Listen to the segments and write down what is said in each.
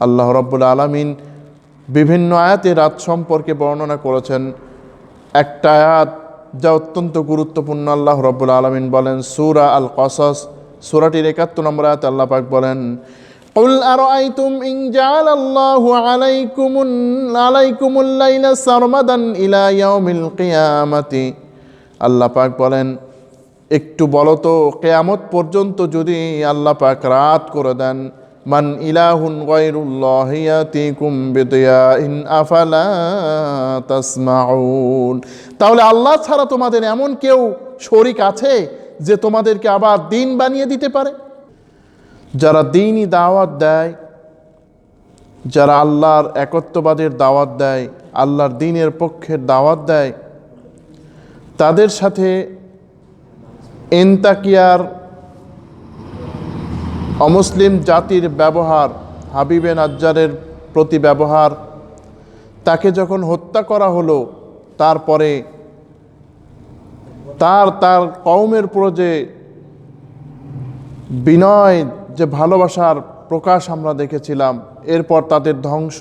আল্লাহ রাব্বুল আলামিন বিভিন্ন আয়াতে রাত সম্পর্কে বর্ণনা করেছেন। একটা আয়াত যা অত্যন্ত গুরুত্বপূর্ণ, আল্লাহ রাব্বুল আলামিন বলেন সূরা আল কসস সূরাটির ৭১ নম্বর আয়াতে আল্লাহ পাক বলেন, কুল আরাআইতুম ইন জাআলাল্লাহু আলাইকুমুল লাইলা সারমাদান ইলা ইয়াউমিল কিয়ামাতি। আল্লাহ পাক বলেন, একটু বলো তো, কিয়ামত পর্যন্ত যদি আল্লাহ পাক রাত করে দেন, মান ইলাহুন গায়রুল্লাহি ইয়াতিকুম বিদিয়াইন আফালা তাসমাউন। তাহলে আল্লাহ ছাড়া তোমাদের এমন কেউ শরীক আছে যে তোমাদেরকে আবার দিন বানিয়ে দিতে পারে? যারা দ্বীনি দাওয়াত দেয়, যারা আল্লাহর একত্ববাদের দাওয়াত দেয়, আল্লাহর দ্বীনের পক্ষের দাওয়াত দেয়, তাদের সাথে এন্তাকিয়ার অমুসলিম জাতির ব্যবহার, হাবিবে নাজ্জারের প্রতি ব্যবহার, তাকে যখন হত্যা করা হলো, তারপরে তার কওমের উপর যে বিনয়, যে ভালোবাসার প্রকাশ আমরা দেখেছিলাম, এরপর তাদের ধ্বংস,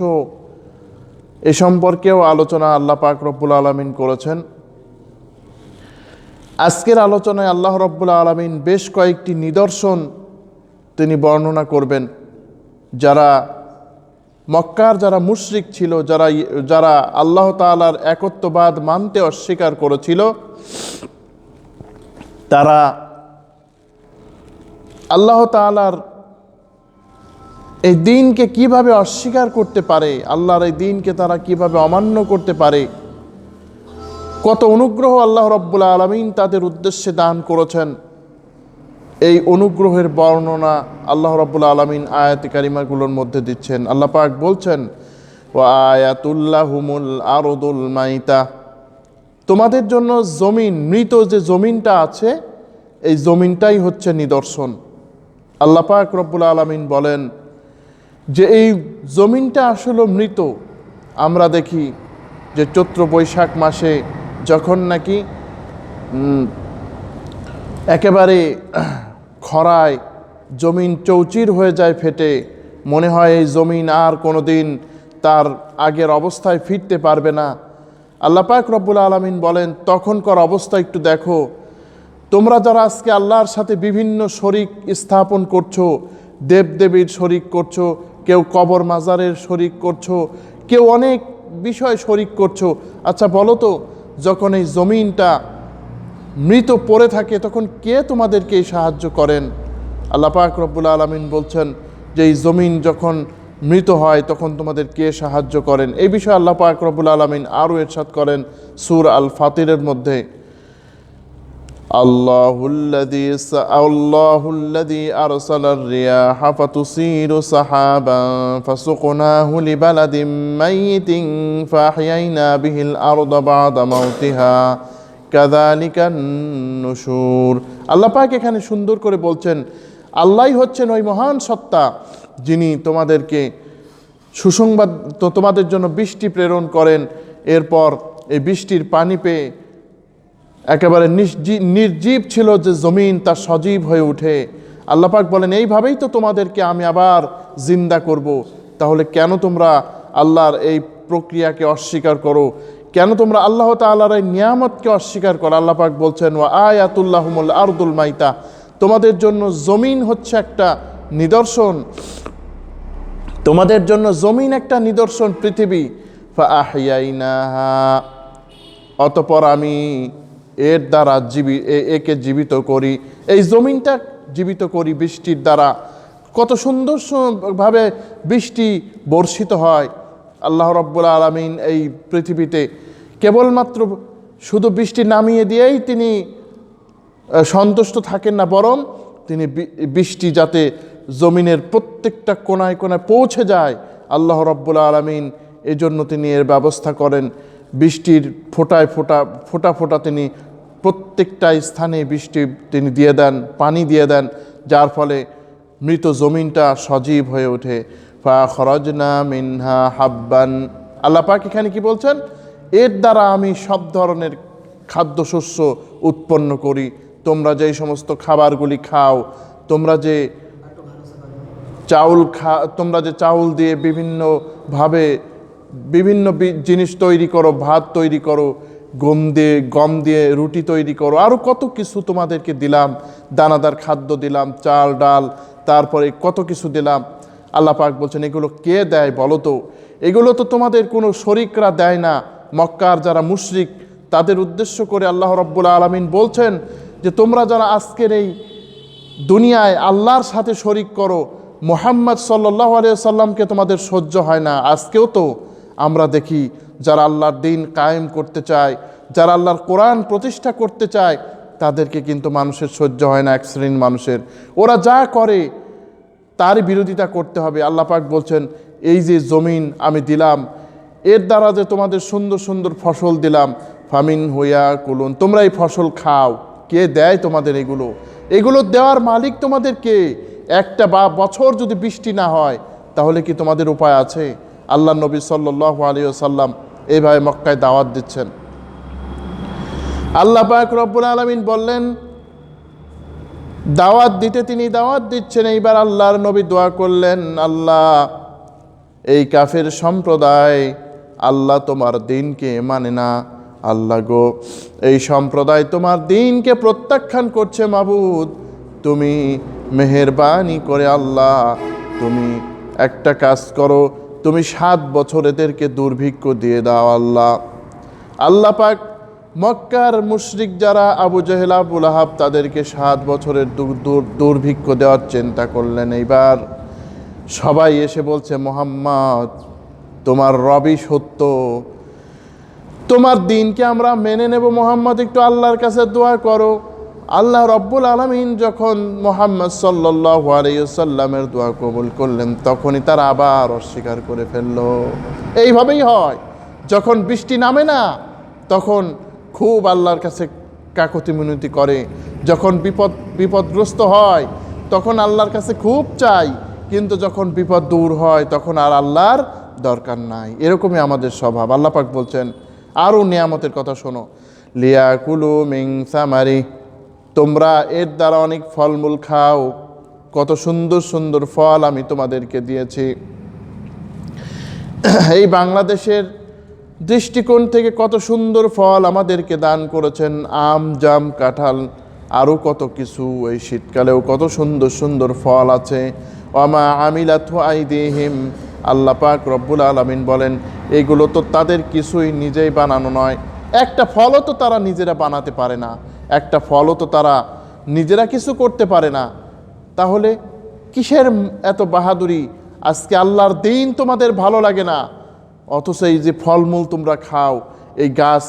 এ সম্পর্কেও আলোচনা আল্লাহ পাক রব্বুল আলামিন করেছেন। আজকের আলোচনায় আল্লাহ রব্বুল আলামিন বেশ কয়েকটি নিদর্শন তিনি বর্ণনা করবেন। যারা মক্কার যারা মুশরিক ছিল, যারা আল্লাহ তাআলার একত্ববাদ মানতে অস্বীকার করেছিল, তারা আল্লাহ তাআলার এই দ্বীনকে কিভাবে অস্বীকার করতে পারে, আল্লাহর এই দ্বীনকে তারা কিভাবে অমান্য করতে পারে, কত অনুগ্রহ আল্লাহ রব্বুল আলামিন তাদের উদ্দেশ্যে দান করেছেন, এই অনুগ্রহের বর্ণনা আল্লাহ রব্বুল আলামিন আয়াত কারিমাগুলোর মধ্যে দিচ্ছেন। আল্লাহ পাক বলছেন, ওয়া আয়াতুল্লাহুমুল আরদুল মাইতা, তোমাদের জন্য জমিন, মৃত যে জমিনটা আছে, এই জমিনটাই হচ্ছে নিদর্শন। আল্লাহ পাক রব্বুল আলামিন বলেন যে এই জমিনটা আসলে মৃত। আমরা দেখি যে চৈত্র বৈশাখ মাসে যখন নাকি একেবারে খরায় জমিন চৌচির হয়ে যায়, ফেটে, মনে হয় এই জমিন আর কোনো দিন তার আগের অবস্থায় ফিরতে পারবে না। আল্লাহ পাক রব্বুল আলামিন বলেন, তখনকার অবস্থা একটু দেখো। তোমরা যারা আজকে আল্লাহর সাথে বিভিন্ন শরিক স্থাপন করছো, দেবদেবীর শরিক করছো, কেউ কবর মাজারের শরিক করছো, কেউ অনেক বিষয় শরিক করছো, আচ্ছা বলো তো, যখন এই জমিনটা মৃত পড়ে থাকে তখন কে তোমাদেরকে সাহায্য করেন? আল্লাহ পাক রব্বুল আলামিন বলছেন যে এই জমিন যখন মৃত হয় তখন তোমাদের কে সাহায্য করেন? এই বিষয়ে আল্লাহ পাক রব্বুল আলামিন আরও ইরশাদ করেন সূরা আল ফাতিরের মধ্যে, আল্লাহুল্লাযী আরসালার রিয়াহা ফাতুসীরু সাহাবান ফাসুকনাহু লিবালাদিন মাইয়িতিন ফাহইয়াইনা বিহিল আরদা বা'দা মাউতিহা কাযালিকান নুশুর। আল্লাহ পাক এখানে সুন্দর করে বলছেন, আল্লাহই হচ্ছেন ওই মহান সত্তা যিনি তোমাদেরকে সুসংবাদ, তোমাদের জন্য বৃষ্টি প্রেরণ করেন, এরপর এই বৃষ্টির পানি পেয়ে একেবারে নির্জীব ছিল যে জমিন, তা সজীব হয়ে ওঠে। আল্লাহ পাক বলেন, এইভাবেই তো তোমাদেরকে আমি আবার জিন্দা করব। তাহলে কেন তোমরা আল্লাহর এই প্রক্রিয়াকে অস্বীকার করো? কেন তোমরা আল্লাহ তাআলার এই নিয়ামতকে অস্বীকার করো? আল্লাহ পাক বলছেন, ওয়া আয়াতুল্লাহুমুল আরদুল মাইতা, তোমাদের জন্য জমিন হচ্ছে একটা নিদর্শন, তোমাদের জন্য জমিন একটা নিদর্শন, পৃথিবী। ফাআহইয়াইনাহা, অতঃপর আমি এর দ্বারা একে জীবিত করি, এই জমিনটা জীবিত করি বৃষ্টির দ্বারা। কত সুন্দরভাবে বৃষ্টি বর্ষিত হয়। আল্লাহ রাব্বুল আলামিন এই পৃথিবীতে কেবলমাত্র শুধু বৃষ্টি নামিয়ে দিয়েই তিনি সন্তুষ্ট থাকেন না, বরং তিনি বৃষ্টি যাতে জমিনের প্রত্যেকটা কোনায় কোনায় পৌঁছে যায়, আল্লাহ রাব্বুল আলামিন এজন্য তিনি এর ব্যবস্থা করেন। বৃষ্টির ফোঁটায় ফোঁটা ফোঁটা তিনি প্রত্যেকটা স্থানে বৃষ্টি তিনি দিয়ে দেন, পানি দিয়ে দেন, যার ফলে মৃত জমিনটা সজীব হয়ে ওঠে। ফাখরাজনা মিনহা হাব্বান, আল্লাহ পাক এখানে কি বলছেন? এর দ্বারা আমি সব ধরনের খাদ্যশস্য উৎপন্ন করি। তোমরা যেই সমস্ত খাবারগুলি খাও, তোমরা যে তোমরা যে চাউল দিয়ে বিভিন্নভাবে বিভিন্ন জিনিস তৈরি করো, ভাত তৈরি করো, গম দিয়ে রুটি তৈরি করো, আরও কত কিছু তোমাদেরকে দিলাম, দানাদার খাদ্য দিলাম, চাল ডাল, তারপরে কত কিছু দিলাম। আল্লাহ পাক বলছেন এগুলো কে দেয় বলো তো? এগুলো তো তোমাদের কোনো শরিকরা দেয় না। মক্কার যারা মুশরিক তাদের উদ্দেশ্য করে আল্লাহ রাব্বুল আলামিন বলছেন যে তোমরা যারা আজকের এই দুনিয়ায় আল্লাহর সাথে শরিক করো, মুহাম্মদ সাল্লাল্লাহু আলাইহি সাল্লামকে তোমাদের সহ্য হয় না। আজকেও তো আমরা দেখি যারা আল্লাহর দ্বীন কায়েম করতে চায়, যারা আল্লাহর কোরআন প্রতিষ্ঠা করতে চায়, তাদেরকে কিন্তু মানুষের সহ্য হয় না। এক শ্রেণীর মানুষের ওরা যা করে তার বিরোধিতা করতে হবে। আল্লাহ পাক বলছেন এই যে জমিন আমি দিলাম, এর দ্বারা যে তোমাদের সুন্দর সুন্দর ফসল দিলাম, ফামিন হইয়া কুলুন, তোমরা এই ফসল খাও। কে দেয় তোমাদের এগুলো? এগুলো দেওয়ার মালিক তোমাদের কে? একটা বছর যদি বৃষ্টি না হয় তাহলে কি তোমাদের উপায় আছে? আল্লাহ নবী সাল্লাল্লাহু আলাইহি ওয়াসাল্লাম এইভাবে মক্কায় দাওয়াত দিচ্ছেন। আল্লাহ পাক রব্বুল আলামিন বললেন দাওয়াত দিতে তিনি দাওয়াত দিচ্ছেন। এইবার আল্লাহর নবী দোয়া করলেন, আল্লাহ এই কাফের সম্প্রদায় আল্লাহ তোমার দ্বীনকে মানে না, আল্লাহ গো এই সম্প্রদায় তোমার দ্বীনকে প্রত্যাখ্যান করছে। মাবুদ তুমি মেহেরবানি করে আল্লাহ তুমি একটা কাজ করো, তুমি 7 বছর এদেরকে দুর্ভিক্ষ দিয়ে দাও। আল্লাহ পাক মক্কার মুশরিক যারা আবু জেহেল আবু লাহাব তাদেরকে 7 বছরের দুর্ভিক্ষ দেওয়ার চিন্তা করলেন। এইবার সবাই এসে বলছে মুহাম্মদ তোমার রবই সত্য, তোমার দ্বীনকে আমরা মেনে নেব। মুহাম্মদ একটু আল্লাহর কাছে দোয়া করো। আল্লাহ রব্বুল আলামিন যখন মুহাম্মদ সাল্লাল্লাহু আলাইহি ওয়াসাল্লামের দোয়া কবুল করলেন তখনই তারা আবার অস্বীকার করে ফেলল। এইভাবেই হয়, যখন বৃষ্টি নামে না তখন খুব আল্লাহর কাছে কাকুতি মিনতি করে, যখন বিপদগ্রস্ত হয় তখন আল্লাহর কাছে খুব চাই, কিন্তু যখন বিপদ দূর হয় তখন আর আল্লাহর দরকার নাই। এরকমই আমাদের স্বভাব। আল্লাহ পাক বলছেন আরও নিয়ামতের কথা শোনো, লিয়াকুলু মিন সামারি, তোমরা এর দ্বারা অনেক ফলমূল খাও, কত সুন্দর সুন্দর ফল আমি তোমাদেরকে দিয়েছি। এই বাংলাদেশের দৃষ্টিকোণ থেকে কত সুন্দর ফল আমাদেরকে দান করেছেন, আম জাম কাঁঠাল আরও কত কিছু। এই শীতকালেও কত সুন্দর সুন্দর ফল আছে। ওমা আমিলাতু আইদিহিম, আল্লাহ পাক রব্বুল আলামিন বলেন এগুলো তো তাদের কিছুই নিজেই বানানো নয়। একটা ফলও তো তারা নিজেরা বানাতে পারে না, একটা ফলও তো তারা নিজেরা কিছু করতে পারে না। তাহলে কিসের এত বাহাদুরি? আজকে আল্লাহর দ্বীন তোমাদের ভালো লাগে না, অথচ এই যে ফলমূল তোমরা খাও, এই গাছ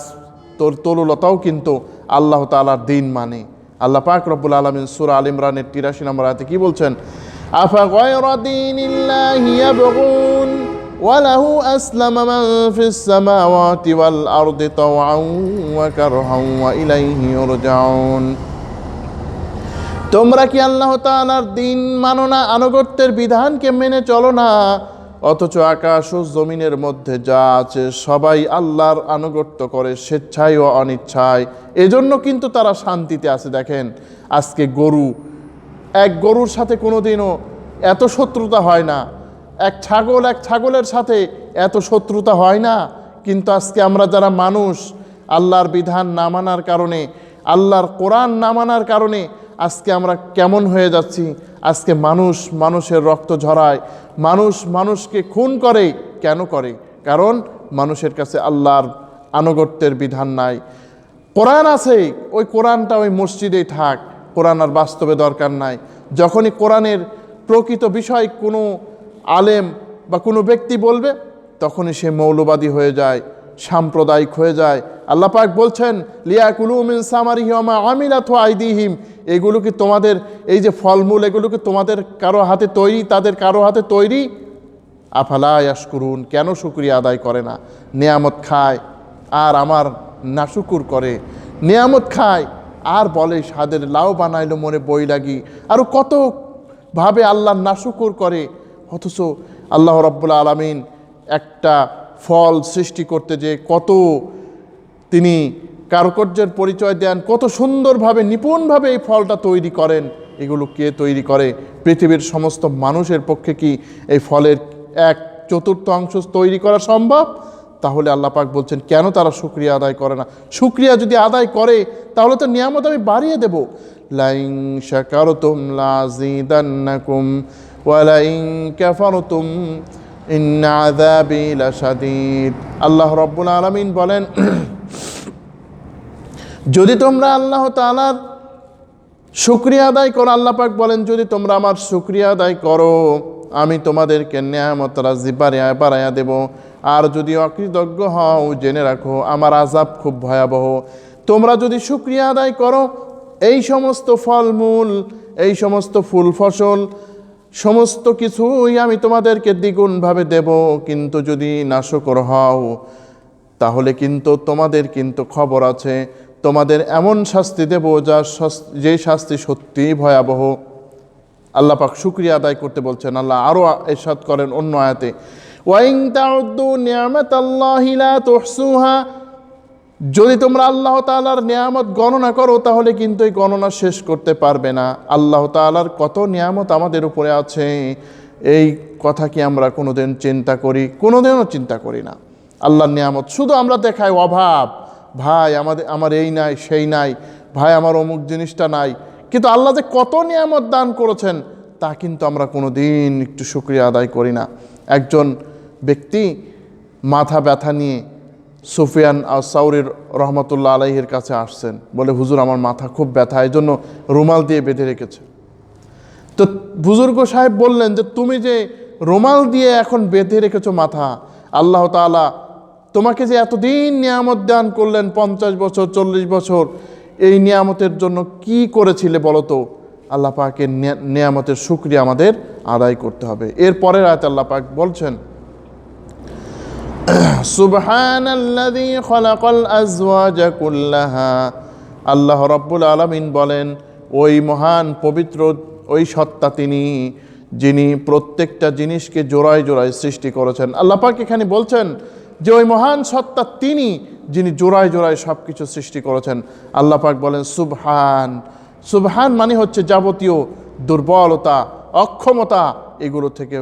তরুলতাও কিন্তু আল্লাহ তাআলার দ্বীন মানে। আল্লাহ পাক রব্বুল আলামিন সূরা আল ইমরানের 83 নম্বর আয়াতে কি বলছেন? আফা গায়রা দীনিল্লাহি ইয়াবগুন ওয়া লাহু আসলামা মান ফিস সামাওয়াতি ওয়াল আরদি তাওআন ওয়া কারহান ওয়া ইলাইহি ইরজাউন। তোমরা কি আল্লাহ তাআলার দ্বীন মানো না, আনুগত্যের বিধানকে মেনে চলো না, অথচ আকাশ ও জমিনের মধ্যে যা আছে সবাই আল্লাহর আনুগত্য করে স্বেচ্ছায় ও অনিচ্ছায়। এজন্য কিন্তু তারা শান্তিতে আছে। দেখেন আজকে এক গরুর সাথে কোনোদিনও এত শত্রুতা হয় না, এক ছাগলের সাথে এত শত্রুতা হয় না। কিন্তু আজকে আমরা যারা মানুষ, আল্লাহর বিধান না মানার কারণে, আল্লাহর কোরআন না মানার কারণে আজকে আমরা কেমন হয়ে যাচ্ছি। আজকে মানুষের রক্ত ঝরায়, মানুষকে খুন করে। কেন করে? কারণ মানুষের কাছে আল্লাহর আনুগত্যের বিধান নাই। কোরআন আছে, ওই কোরআনটা ওই মসজিদেই থাক, কোরআন আর বাস্তবে দরকার নাই। যখনই কোরআনের প্রকৃত বিষয় কোনো আলেম বা কোনো ব্যক্তি বলবে তখনই সে মৌলবাদী হয়ে যায়, সাম্প্রদায়িক হয়ে যায়। আল্লাহ পাক বলছেন লিয়াকুলু মিন সামারিহি ওয়া মা আমিলাতু আইদিহিম, এগুলো কি তোমাদের, এই যে ফলমূল এগুলো কি তোমাদের কারো হাতে তৈরি, তাদের কারো হাতে তৈরি? আফালা ইয়াশকুরুন, কেন শুকরিয়া আদায় করে না? নিয়ামত খায় আর আমার নাশুকুর করে, নিয়ামত খায় আর বলে স্বাদের লাউ বানাইলো মনে বই লাগি, আরও কতভাবে আল্লাহ নাশুকুর করে। অথচ আল্লাহ রাব্বুল আলামিন একটা ফল সৃষ্টি করতে যে কত তিনি কারুকার্যের পরিচয় দেন, কত সুন্দরভাবে নিপুণভাবে এই ফলটা তৈরি করেন, এগুলো কে তৈরি করে? পৃথিবীর সমস্ত মানুষের পক্ষে কি এই ফলের 1/4 তৈরি করা সম্ভব? তাহলে আল্লাহ পাক বলছেন কেন তারা শুকরিয়া আদায় করে না? শুকরিয়া যদি আদায় করে তাহলে তো নিয়ামত আমি বাড়িয়ে দেব। লাইন শাকারতুম লাযিদান্নাকুম ওয়া লাইন কাফারতুম ইন্না আযাবি লাশাদীদ। আল্লাহ রাব্বুল আলামিন বলেন, যদি তোমরা আল্লাহ তাআলার শুকরিয়া আদায় করো, আল্লাহ পাক বলেন যদি তোমরা আমার শুকরিয়া আদায় করো আমি তোমাদেরকে নিয়ামত রাজি বাড়াইয়া দেব। আর যদি অকৃতজ্ঞ হও জেনে রাখো আমার আযাব খুব ভয়াবহ। তোমরা যদি শুকরিয়া আদায় করো এই সমস্ত ফলমূল, এই সমস্ত ফুল ফসল, সমস্ত কিছুই আমি তোমাদেরকে দ্বিগুণভাবে দেব। কিন্তু যদি নাশকর হও তাহলে কিন্তু তোমাদের কিন্তু খবর আছে, তোমাদের এমন শাস্তি দেব যে শাস্তি সত্যিই ভয়াবহ। আল্লাহ পাক শুকরিয়া আদায় করতে বলছেন। আল্লাহ আরও ইরশাদ করেন অন্য আয়াতে, ওয়াইন তাউদ্দু নি'মাতাল্লাহি লা তুহসুহা, যদি তোমরা আল্লাহ তাআলার নিয়ামত গণনা করো তাহলে কিন্তু এই গণনা শেষ করতে পারবে না। আল্লাহ তাআলার কত নিয়ামত আমাদের উপরে আছে, এই কথা কি আমরা কোনোদিন চিন্তা করি? কোনোদিনও চিন্তা করি না। আল্লাহর নিয়ামত শুধু আমরা দেখাই অভাব, ভাই আমার এই নাই সেই নাই, ভাই আমার অমুক জিনিসটা নাই, কিন্তু আল্লাহ যে কত নিয়ামত দান করেছেন তা কিন্তু আমরা কোনো দিন একটু শুকরিয়া আদায় করি না। একজন ব্যক্তি মাথা ব্যথা নিয়ে সুফিয়ান আস-সাউরীর রহমতুল্লাহ আলাইহির কাছে আসছেন, বলে হুজুর আমার মাথা খুব ব্যথা, এই জন্য রুমাল দিয়ে বেঁধে রেখেছে। তো বুজুর্গ সাহেব বললেন যে তুমি যে রুমাল দিয়ে এখন বেঁধে রেখেছো মাথা, আল্লাহ তাআলা তোমাকে যে এতদিন নিয়ামত দান করলেন 50 বছর 40 বছর, এই নিয়ামতের জন্য কি করেছিলে বলো তো? আল্লাহ পাকের নিয়ামতের শুকরিয়া আমাদের আদায় করতে হবে। এরপরের আয়াতে আল্লাহ পাক বলছেন, সুবহানাল্লাযী খালাকাল আজওয়াজা কুল্লাহা। আল্লাহ রাব্বুল আলামিন বলেন, ওই মহান পবিত্র ওই সত্তা তিনি যিনি প্রত্যেকটা জিনিসকে জোড়ায় জোড়ায় সৃষ্টি করেছেন। আল্লাহ পাক এখানে বলছেন যে ওই মহান সত্তা তিনি যিনি জোড়ায় জোড়ায় সব কিছু সৃষ্টি করেছেন। আল্লাহ পাক বলেন সুবহান। সুবহান মানে হচ্ছে যাবতীয় দুর্বলতা, অক্ষমতা এগুলো থেকে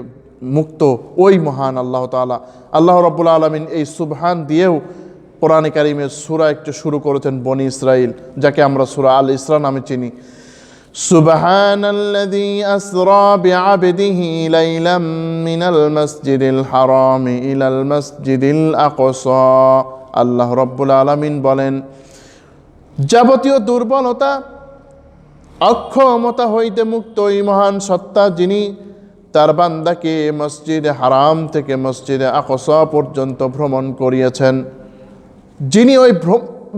মুক্ত ওই মহান আল্লাহ তাআলা। আল্লাহ রাব্বুল আলামিন এই সুবহান দিয়েও কোরআনে কারিমের সূরা একটু শুরু করেছেন বনি ইসরাইল, যাকে আমরা সূরা আল ইসরা নামে চিনি। সুবহানাল্লাযী আসরা বিআবদিহি লাইলাম মিনাল মাসজিদিল হারামি ইলাল মাসজিদিল আকসা। আল্লাহ রাব্বুল আলামিন বলেন, যাবতীয় দুর্বলতা, অক্ষমতা হইতে মুক্ত ওই মহান সত্তা যিনি তার বান্দাকে মসজিদে হারাম থেকে মসজিদে আকসা পর্যন্ত ভ্রমণ করিয়েছেন, যিনি ওই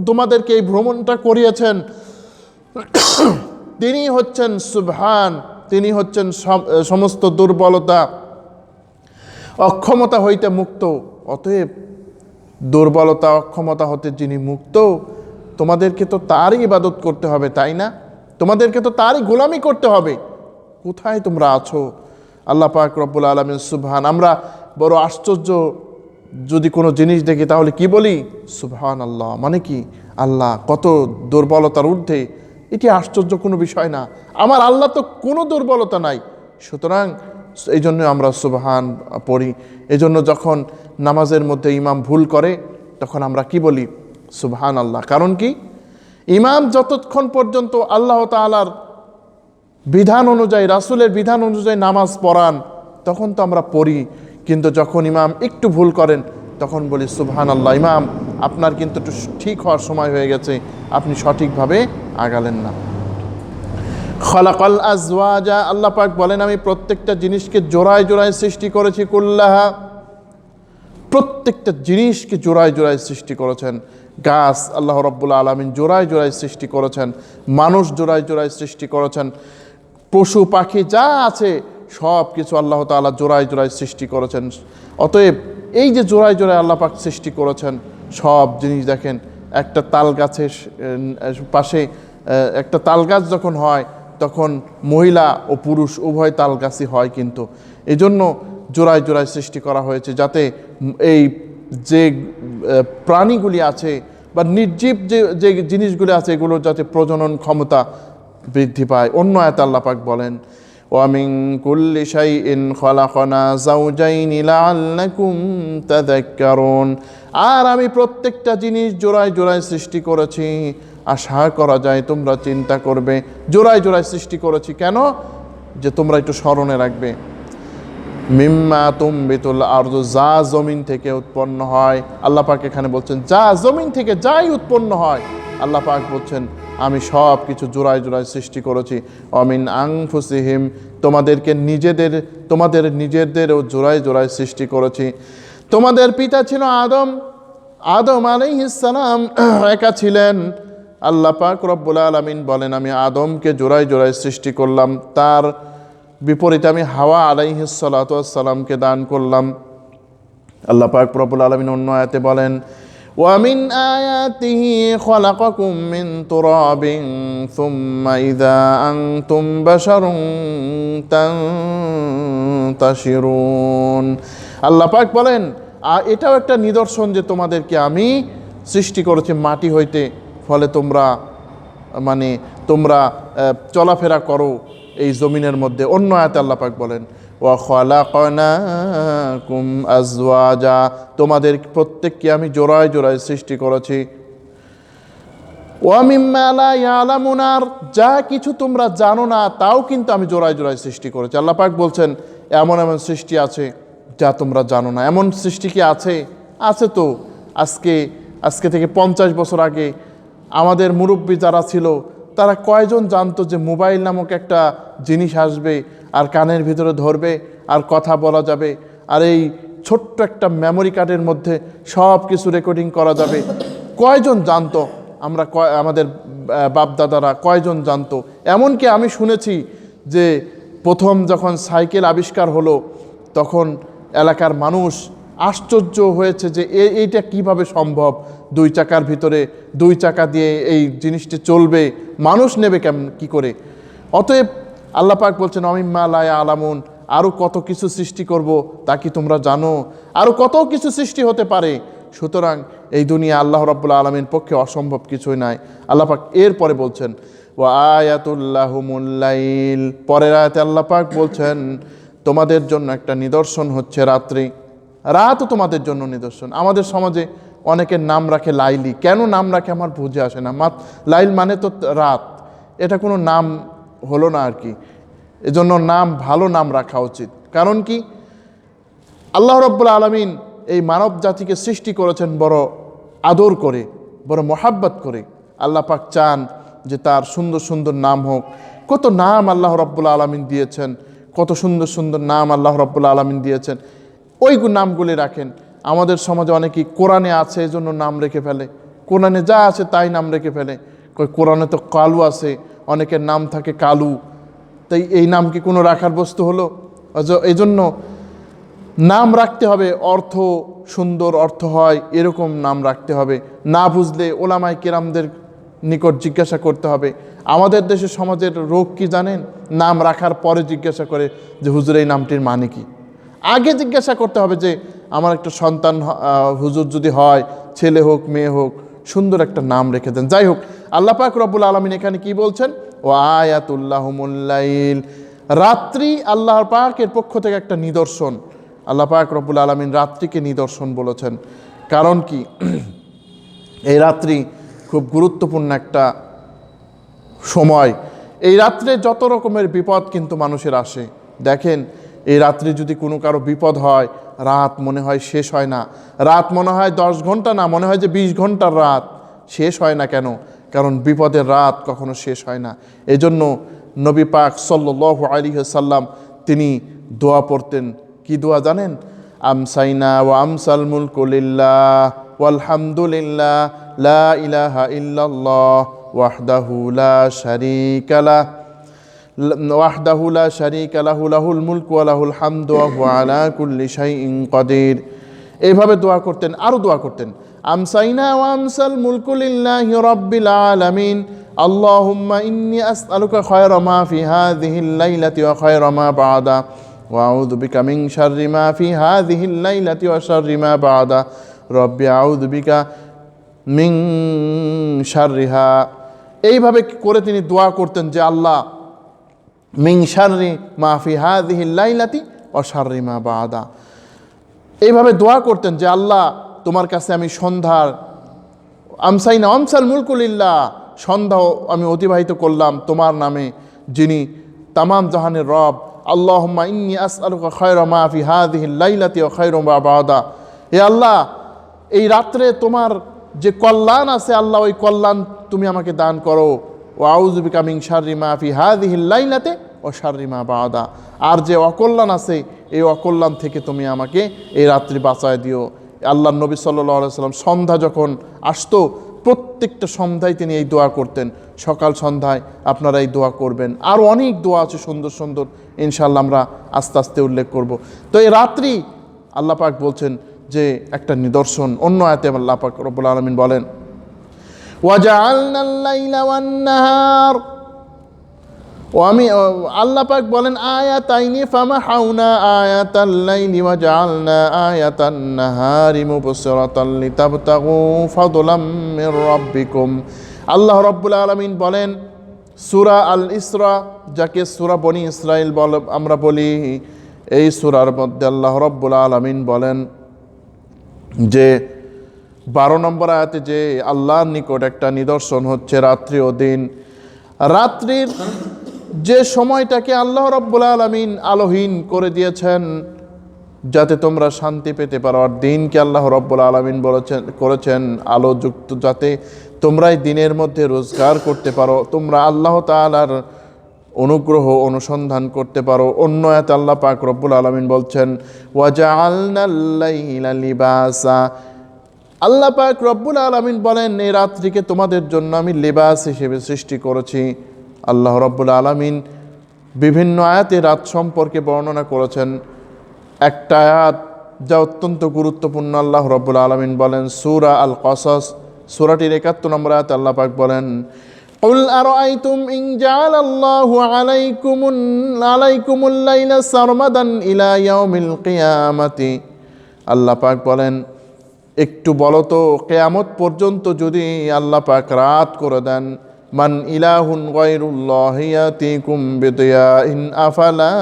তোমাদেরকে এই ভ্রমণটা করিয়েছেন তিনি হচ্ছেন সুবহান। তিনি হচ্ছেন সমস্ত দুর্বলতা, অক্ষমতা হইতে মুক্ত। অতএব দুর্বলতা, অক্ষমতা হতে যিনি মুক্ত, তোমাদেরকে তো তারই ইবাদত করতে হবে, তাই না? তোমাদেরকে তো তারই গোলামি করতে হবে। কোথায় তোমরা আছো? আল্লাহ পাক রব্বুল আলামিন সুবহান। আমরা বড় আশ্চর্য, যদি কোনো জিনিস দেখি তাহলে কি বলি? সুবহানাল্লাহ। মানে কি? আল্লাহ কত দুর্বলতার ঊর্ধ্বে, এটি আশ্চর্য কোনো বিষয় না। আমার আল্লাহ তো কোনো দুর্বলতা নাই। সুতরাং এই জন্য আমরা সুবহান পড়ি। এই জন্য যখন নামাজের মধ্যে ইমাম ভুল করে তখন আমরা কি বলি? সুবহানাল্লাহ। কারণ কি? ইমাম যতক্ষণ পর্যন্ত আল্লাহ তাআলার বিধান অনুযায়ী, রাসূলের বিধান অনুযায়ী নামাজ পড়ান তখন তো আমরা পড়ি, কিন্তু যখন ইমাম একটু ভুল করেন তখন বলি সুবহানাল্লাহ, ইমাম আপনার কিন্তু একটু ঠিক হওয়ার সময় হয়ে গেছে, আপনি সঠিকভাবে আগালেন না। খালাকাল আজওয়াজা, আল্লাহ পাক বলেন আমি প্রত্যেকটা জিনিসকে জোড়ায় জোড়ায় সৃষ্টি করেছি। কুল্লাহা, প্রত্যেকটা জিনিসকে জোড়ায় জোড়ায় সৃষ্টি করেছেন। গাছ আল্লাহ রাব্বুল আলামিন জোড়ায় জোড়ায় সৃষ্টি করেছেন, মানুষ জোড়ায় জোড়ায় সৃষ্টি করেছেন, পশু পাখি যা আছে সব কিছু আল্লাহ তাআলা জোড়ায় জোড়ায় সৃষ্টি করেছেন। অতএব এই যে জোড়ায় জোড়ায় আল্লাহ পাক সৃষ্টি করেছেন সব জিনিস, দেখেন একটা তাল গাছের পাশে একটা তাল গাছ যখন হয় তখন মহিলা ও পুরুষ উভয় তাল গাছই হয়, কিন্তু এই জন্য জোড়ায় জোড়ায় সৃষ্টি করা হয়েছে যাতে এই যে প্রাণীগুলি আছে বা নির্জীব যে জিনিসগুলি আছে এগুলোর যাতে প্রজনন ক্ষমতা বৃদ্ধি পায়। অন্য আয়াতে আল্লাহ পাক বলেন, ওয়া মিন কুল্লি শাইইন খালাকনা যাওজাইনি লাআল্লাকুম তাযাক্কারুন। আর আমি প্রত্যেকটা জিনিস জোড়ায় জোড়ায় সৃষ্টি করেছি, আশা করা যায় তোমরা চিন্তা করবে। জোড়ায় জোড়ায় সৃষ্টি করেছি কেন? যে তোমরা একটু স্মরণে রাখবে। মিম্মা তুমবিতুল আরদু, যা জমিন থেকে উৎপন্ন হয়। আল্লাহ পাক এখানে বলছেন যা জমিন থেকে যাই উৎপন্ন হয়, আল্লাহ পাক বলছেন আমি সব কিছু জোড়ায় জোড়ায় সৃষ্টি করেছি। অমিন আনফুসিহিম, তোমাদের নিজেদেরও জোড়ায় জোড়ায় সৃষ্টি করেছি। তোমাদের পিতা ছিল আদম আলাইহিস সালাম একা ছিলেন। আল্লাহ পাক রব্বুল আলামিন বলেন আমি আদমকে জোড়ায় জোড়ায় সৃষ্টি করলাম, তার বিপরীতে আমি হাওয়া আলাইহিস সালাতু ওয়াস সালামকে দান করলাম। আল্লাহ পাক রব্বুল আলামিন অন্য আয়াতে বলেন ওয়া মিন আয়াতিহি খালাকাকুম মিন তুরাবিন সুম্মা ইযা আনতুম বাশারুন তানতাশিরুন। আল্লাহ পাক বলেন এটাও একটা নিদর্শন যে তোমাদেরকে আমি সৃষ্টি করেছি মাটি হইতে, ফলে তোমরা চলাফেরা করো এই জমিনের মধ্যে। অন্য আয়াতে আল্লাহ পাক বলেন ওয়া খালাকনাকুম আজওয়াজা, তোমাদের প্রত্যেককে আমি জোড়ায় জোড়ায় সৃষ্টি করেছি। ওয়া মিম্মা লা ইয়ালামুন, আর যা কিছু তোমরা জানো না তাও কিন্তু আমি জোড়ায় জোড়ায় সৃষ্টি করেছি। আল্লাহ পাক বলছেন এমন এমন সৃষ্টি আছে যা তোমরা জানো না। এমন সৃষ্টি কি আছে? আছে তো। আজকে থেকে 50 বছর আগে আমাদের মুরব্বী যারা ছিল তারা কয়জন জানতো যে মোবাইল নামক একটা জিনিস আসবে আর কানের ভিতরে ধরবে আর কথা বলা যাবে, আর এই ছোট্ট একটা মেমোরি কার্ডের মধ্যে সব কিছু রেকর্ডিং করা যাবে? কয়জন জানতো? আমাদের বাপদাদারা কয়জন জানতো? এমনকি আমি শুনেছি যে প্রথম যখন সাইকেল আবিষ্কার হলো তখন এলাকার মানুষ আশ্চর্য হয়েছে যে এইটা কিভাবে সম্ভব, 2 চাকার ভিতরে 2 চাকা দিয়ে এই জিনিসটি চলবে, মানুষ নেবে কি করে? অতএব আল্লাহ পাক বলছেন অমিম্মা লা ইয়ালামুন, আরও কত কিছু সৃষ্টি করব তা কি তোমরা জানো? আরও কত কিছু সৃষ্টি হতে পারে। সুতরাং এই দুনিয়া আল্লাহ রাব্বুল আলামিনের পক্ষে অসম্ভব কিছুই নাই। আল্লাহ পাক এরপরে বলছেন ওয়া আয়াতুল লাহুমুল লাইল, পরের আয়াতে আল্লাহ পাক বলছেন তোমাদের জন্য একটা নিদর্শন হচ্ছে রাত্রি। রাতও তোমাদের জন্য নিদর্শন। আমাদের সমাজে অনেকের নাম রাখে লাইলি। কেন নাম রাখে আমার বুঝে আসে না। লাইল মানে তো রাত, এটা কোনো নাম হলো না আর কি। এজন্য ভালো নাম রাখা উচিত। কারণ কি, আল্লাহ রাব্বুল আলামিন এই মানব জাতিকে সৃষ্টি করেছেন বড় আদর করে, বড় মহাব্বত করে। আল্লাহ পাক চান যে তার সুন্দর সুন্দর নাম হোক। কত নাম আল্লাহ রাব্বুল আলামিন দিয়েছেন, কত সুন্দর সুন্দর নাম আল্লাহ রাব্বুল আলামিন দিয়েছেন, ওই নামগুলি রাখেন। আমাদের সমাজে অনেকেই কোরআনে আছে এই জন্য নাম রেখে ফেলে, কোরআনে যা আছে তাই নাম রেখে ফেলে। কোরআনে তো কালু আছে, অনেকের নাম থাকে কালু, তাই এই নাম কি কোনো রাখার বস্তু হলো? এই জন্য নাম রাখতে হবে অর্থ সুন্দর অর্থ হয় এরকম নাম রাখতে হবে। না বুঝলে ওলামায়ে কেরামদের নিকট জিজ্ঞাসা করতে হবে। আমাদের দেশের সমাজের রোগ কি জানেন? নাম রাখার পরে জিজ্ঞাসা করে যে হুজুর এই নামটির মানে কি। আগে জিজ্ঞাসা করতে হবে যে আমার একটা সন্তান হুজুর যদি হয়, ছেলে হোক মেয়ে হোক, সুন্দর একটা নাম রেখে দেন। যাই হোক, আল্লাহ পাক রব্বুল আলামিন এখানে কি বলছেন? ওয়া আয়াতুল্লাহুমুল লাইল, রাত্রি আল্লাহর পাকের পক্ষ থেকে একটা নিদর্শন। আল্লাহ পাক রব্বুল আলামিন রাত্রিকে নিদর্শন বলেছেন। কারণ কি, এই রাত্রি খুব গুরুত্বপূর্ণ একটা সময়। এই রাত্রে যত রকমের বিপদ কিন্তু মানুষের আসে। দেখেন, এই রাত্রে যদি কোনো কারো বিপদ হয়, রাত মনে হয় শেষ হয় না। রাত মনে হয় 10 ঘন্টা না, মনে হয় যে 20 ঘন্টার রাত। শেষ হয় না কেন? কারণ বিপদের রাত কখনো শেষ হয় না। এজন্য নবী পাক সাল্লাল্লাহু আলাইহি ওয়াসাল্লাম তিনি দোয়া পড়তেন। কি দোয়া জানেন? আমসাইনা ওয়া আমসাল মুলকু লিল্লাহ ওয়ালহামদুলিল্লাহ লা ইলাহা ইল্লাল্লাহ ওয়াহদাহু লা শারীকা লাহু লাহুল মুলকু ওয়া লাহুল হামদু ওয়া হুয়া আলা কুল্লি শাইইন কাদির। এইভাবে দোয়া করতেন। আরও দোয়া করতেন আমসাইনা ওয়া আমসাল মুলকু লিল্লাহি রাব্বিল আলামিন আল্লাহুম্মা ইন্নী আসআলুকা খায়রা মা ফি হাযিহিল লাইলাতি ওয়া খায়রা মা বা'দা ওয়া আউযু বিকা মিন শাররি মা ফি হাযিহিল লাইলাতি ওয়া শাররি মা বা'দা রব্বি আউযু বিকা মিন শাররিহা। এইভাবে করে তিনি দোয়া করতেন যে আল্লাহ মিন শাররি মা ফি হাযিহিল লাইলাতি ওয়া শাররি মা বা'দা। এইভাবে দোয়া করতেন যে আল্লাহ তোমার কাছে আমি সন্ধ্যার আমসাইনা আমসাল মুলকু লিল্লাহ, সন্ধ্যাও আমি অতিবাহিত করলাম তোমার নামে, যিনি তামাম জাহানের রব। আল্লাহুম্মা ইন্নী আসআলুকা খায়রা মা ফি হাযিহিল লাইলাতি ওয়া খায়রা মা বা'দা। হে আল্লাহ, এই রাত্রে তোমার যে কল্যাণ আছে আল্লাহ, ওই কল্যাণ তুমি আমাকে দান করো। ওয়া আউযু বিকা মিন শাররি মা ফি হাযিহিল লাইলাতি ওয়া শাররি মা বা'দা। আর যে অকল্যাণ আছে এই অকল্যাণ থেকে তুমি আমাকে এই রাত্রি বাঁচায় দিও। আল্লাহর নবী সাল্লাল্লাহু আলাইহি ওয়াসাল্লাম সন্ধ্যা যখন আসতো প্রত্যেকটা সন্ধ্যায় তিনি এই দোয়া করতেন। সকাল সন্ধ্যায় আপনারা এই দোয়া করবেন। আর অনেক দোয়া আছে সুন্দর সুন্দর, ইনশাআল্লাহ আমরা আস্তে আস্তে উল্লেখ করব। তো এই রাত্রি আল্লাহ পাক বলছেন যে একটা নিদর্শন। অন্য আয়াতে আল্লাহ পাক রব্বুল আলামিন বলেন ওয়াজআলনাল লাইলা ওয়ান নাহার, ও আমি আল্লাহ পাক বলেন আয়াতাইনি ফামাহাউনা আয়াতাল লাইলি ওয়াজআলনা আয়াতান নাহারি মুবসিরাতাল লিতাবতাগু ফাদলাম মির রাব্বিকুম। আল্লাহ রাব্বুল আলামিন বলেন সূরা আল ইসরা, যাকে সূরা বনি ইসরাইল আমরা বলি, এই সূরার মধ্যে আল্লাহ রাব্বুল আলামিন বলেন যে 12 নম্বর আয়াতে যে আল্লাহর নিকট একটা নিদর্শন হচ্ছে রাত্রি ও দিন। রাত্রির যে সময়টাকে আল্লাহ রাব্বুল আলামিন আলোহীন করে দিয়েছেন যাতে তোমরা শান্তি পেতে পারো, আর দিনকে আল্লাহ রাব্বুল আলামিন করেছেন আলোযুক্ত, যাতে তোমরা এই দিনের মধ্যে রোজগার করতে পারো, তোমরা আল্লাহ তাআলার অনুগ্রহ অনুসন্ধান করতে পারো। অন্য আয়াতে আল্লাহ পাক রব্বুল আলামিন বলছেন ওয়াজআলনাল লাইলা লিবাসা। আল্লাহ পাক রব্বুল আলামিন বলেন এই রাত্রিকে তোমাদের জন্য আমি লিবাস হিসেবে সৃষ্টি করেছি। আল্লাহ রব্বুল আলামিন বিভিন্ন আয়াতে রাত সম্পর্কে বর্ণনা করেছেন। একটা আয়াত যা অত্যন্ত গুরুত্বপূর্ণ, আল্লাহ রব্বুল আলামিন বলেন সূরা আল কসস, সূরাটির 71 নম্বর আয়াতে আল্লাহ পাক বলেন কুল আরাআইতুম ইন জাআলাল্লাহু আলাইকুমুল লাইলা সারমাদান ইলা ইয়াউমিল কিয়ামাতি। আল্লাহ পাক বলেন একটু বলো তো, কিয়ামত পর্যন্ত যদি আল্লাহ পাক রাত করে দেন, মান ইলাহুন গায়রুল্লাহি ইয়াতিকুম বিদিয়াইন আফালা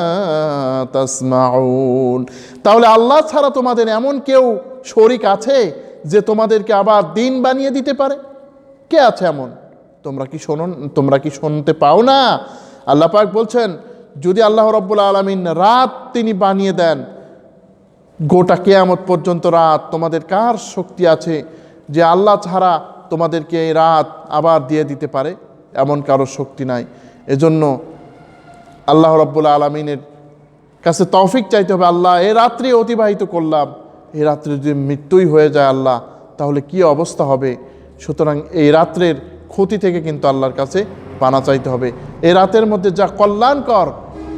তাসমাউন। তাহলে আল্লাহ ছাড়া তোমাদের এমন কেউ শরীক আছে যে তোমাদেরকে আবার দিন বানিয়ে দিতে পারে? কে আছে এমন? তোমরা কি শুনতে পাও না? আল্লাহ পাক বলছেন যদি আল্লাহ রাব্বুল আলামিন রাত তিনি বানিয়ে দেন, গোটা কিয়ামত পর্যন্ত রাত, তোমাদের কার শক্তি আছে যে আল্লাহ ছাড়া তোমাদেরকে এই রাত আবার দিয়ে দিতে পারে? এমন কারো শক্তি নাই। এজন্য আল্লাহ রাব্বুল আলামিনের কাছে তৌফিক চাইতে হবে। আল্লাহ এই রাত্রি অতিবাহিত করলাম, এই রাত্রে যদি মৃত্যুই হয়ে যায় আল্লাহ, তাহলে কি অবস্থা হবে? সুতরাং এই রাত্রের ক্ষতি থেকে কিন্তু আল্লাহর কাছে পানা চাইতে হবে। এই রাতের মধ্যে যা কল্যাণকর,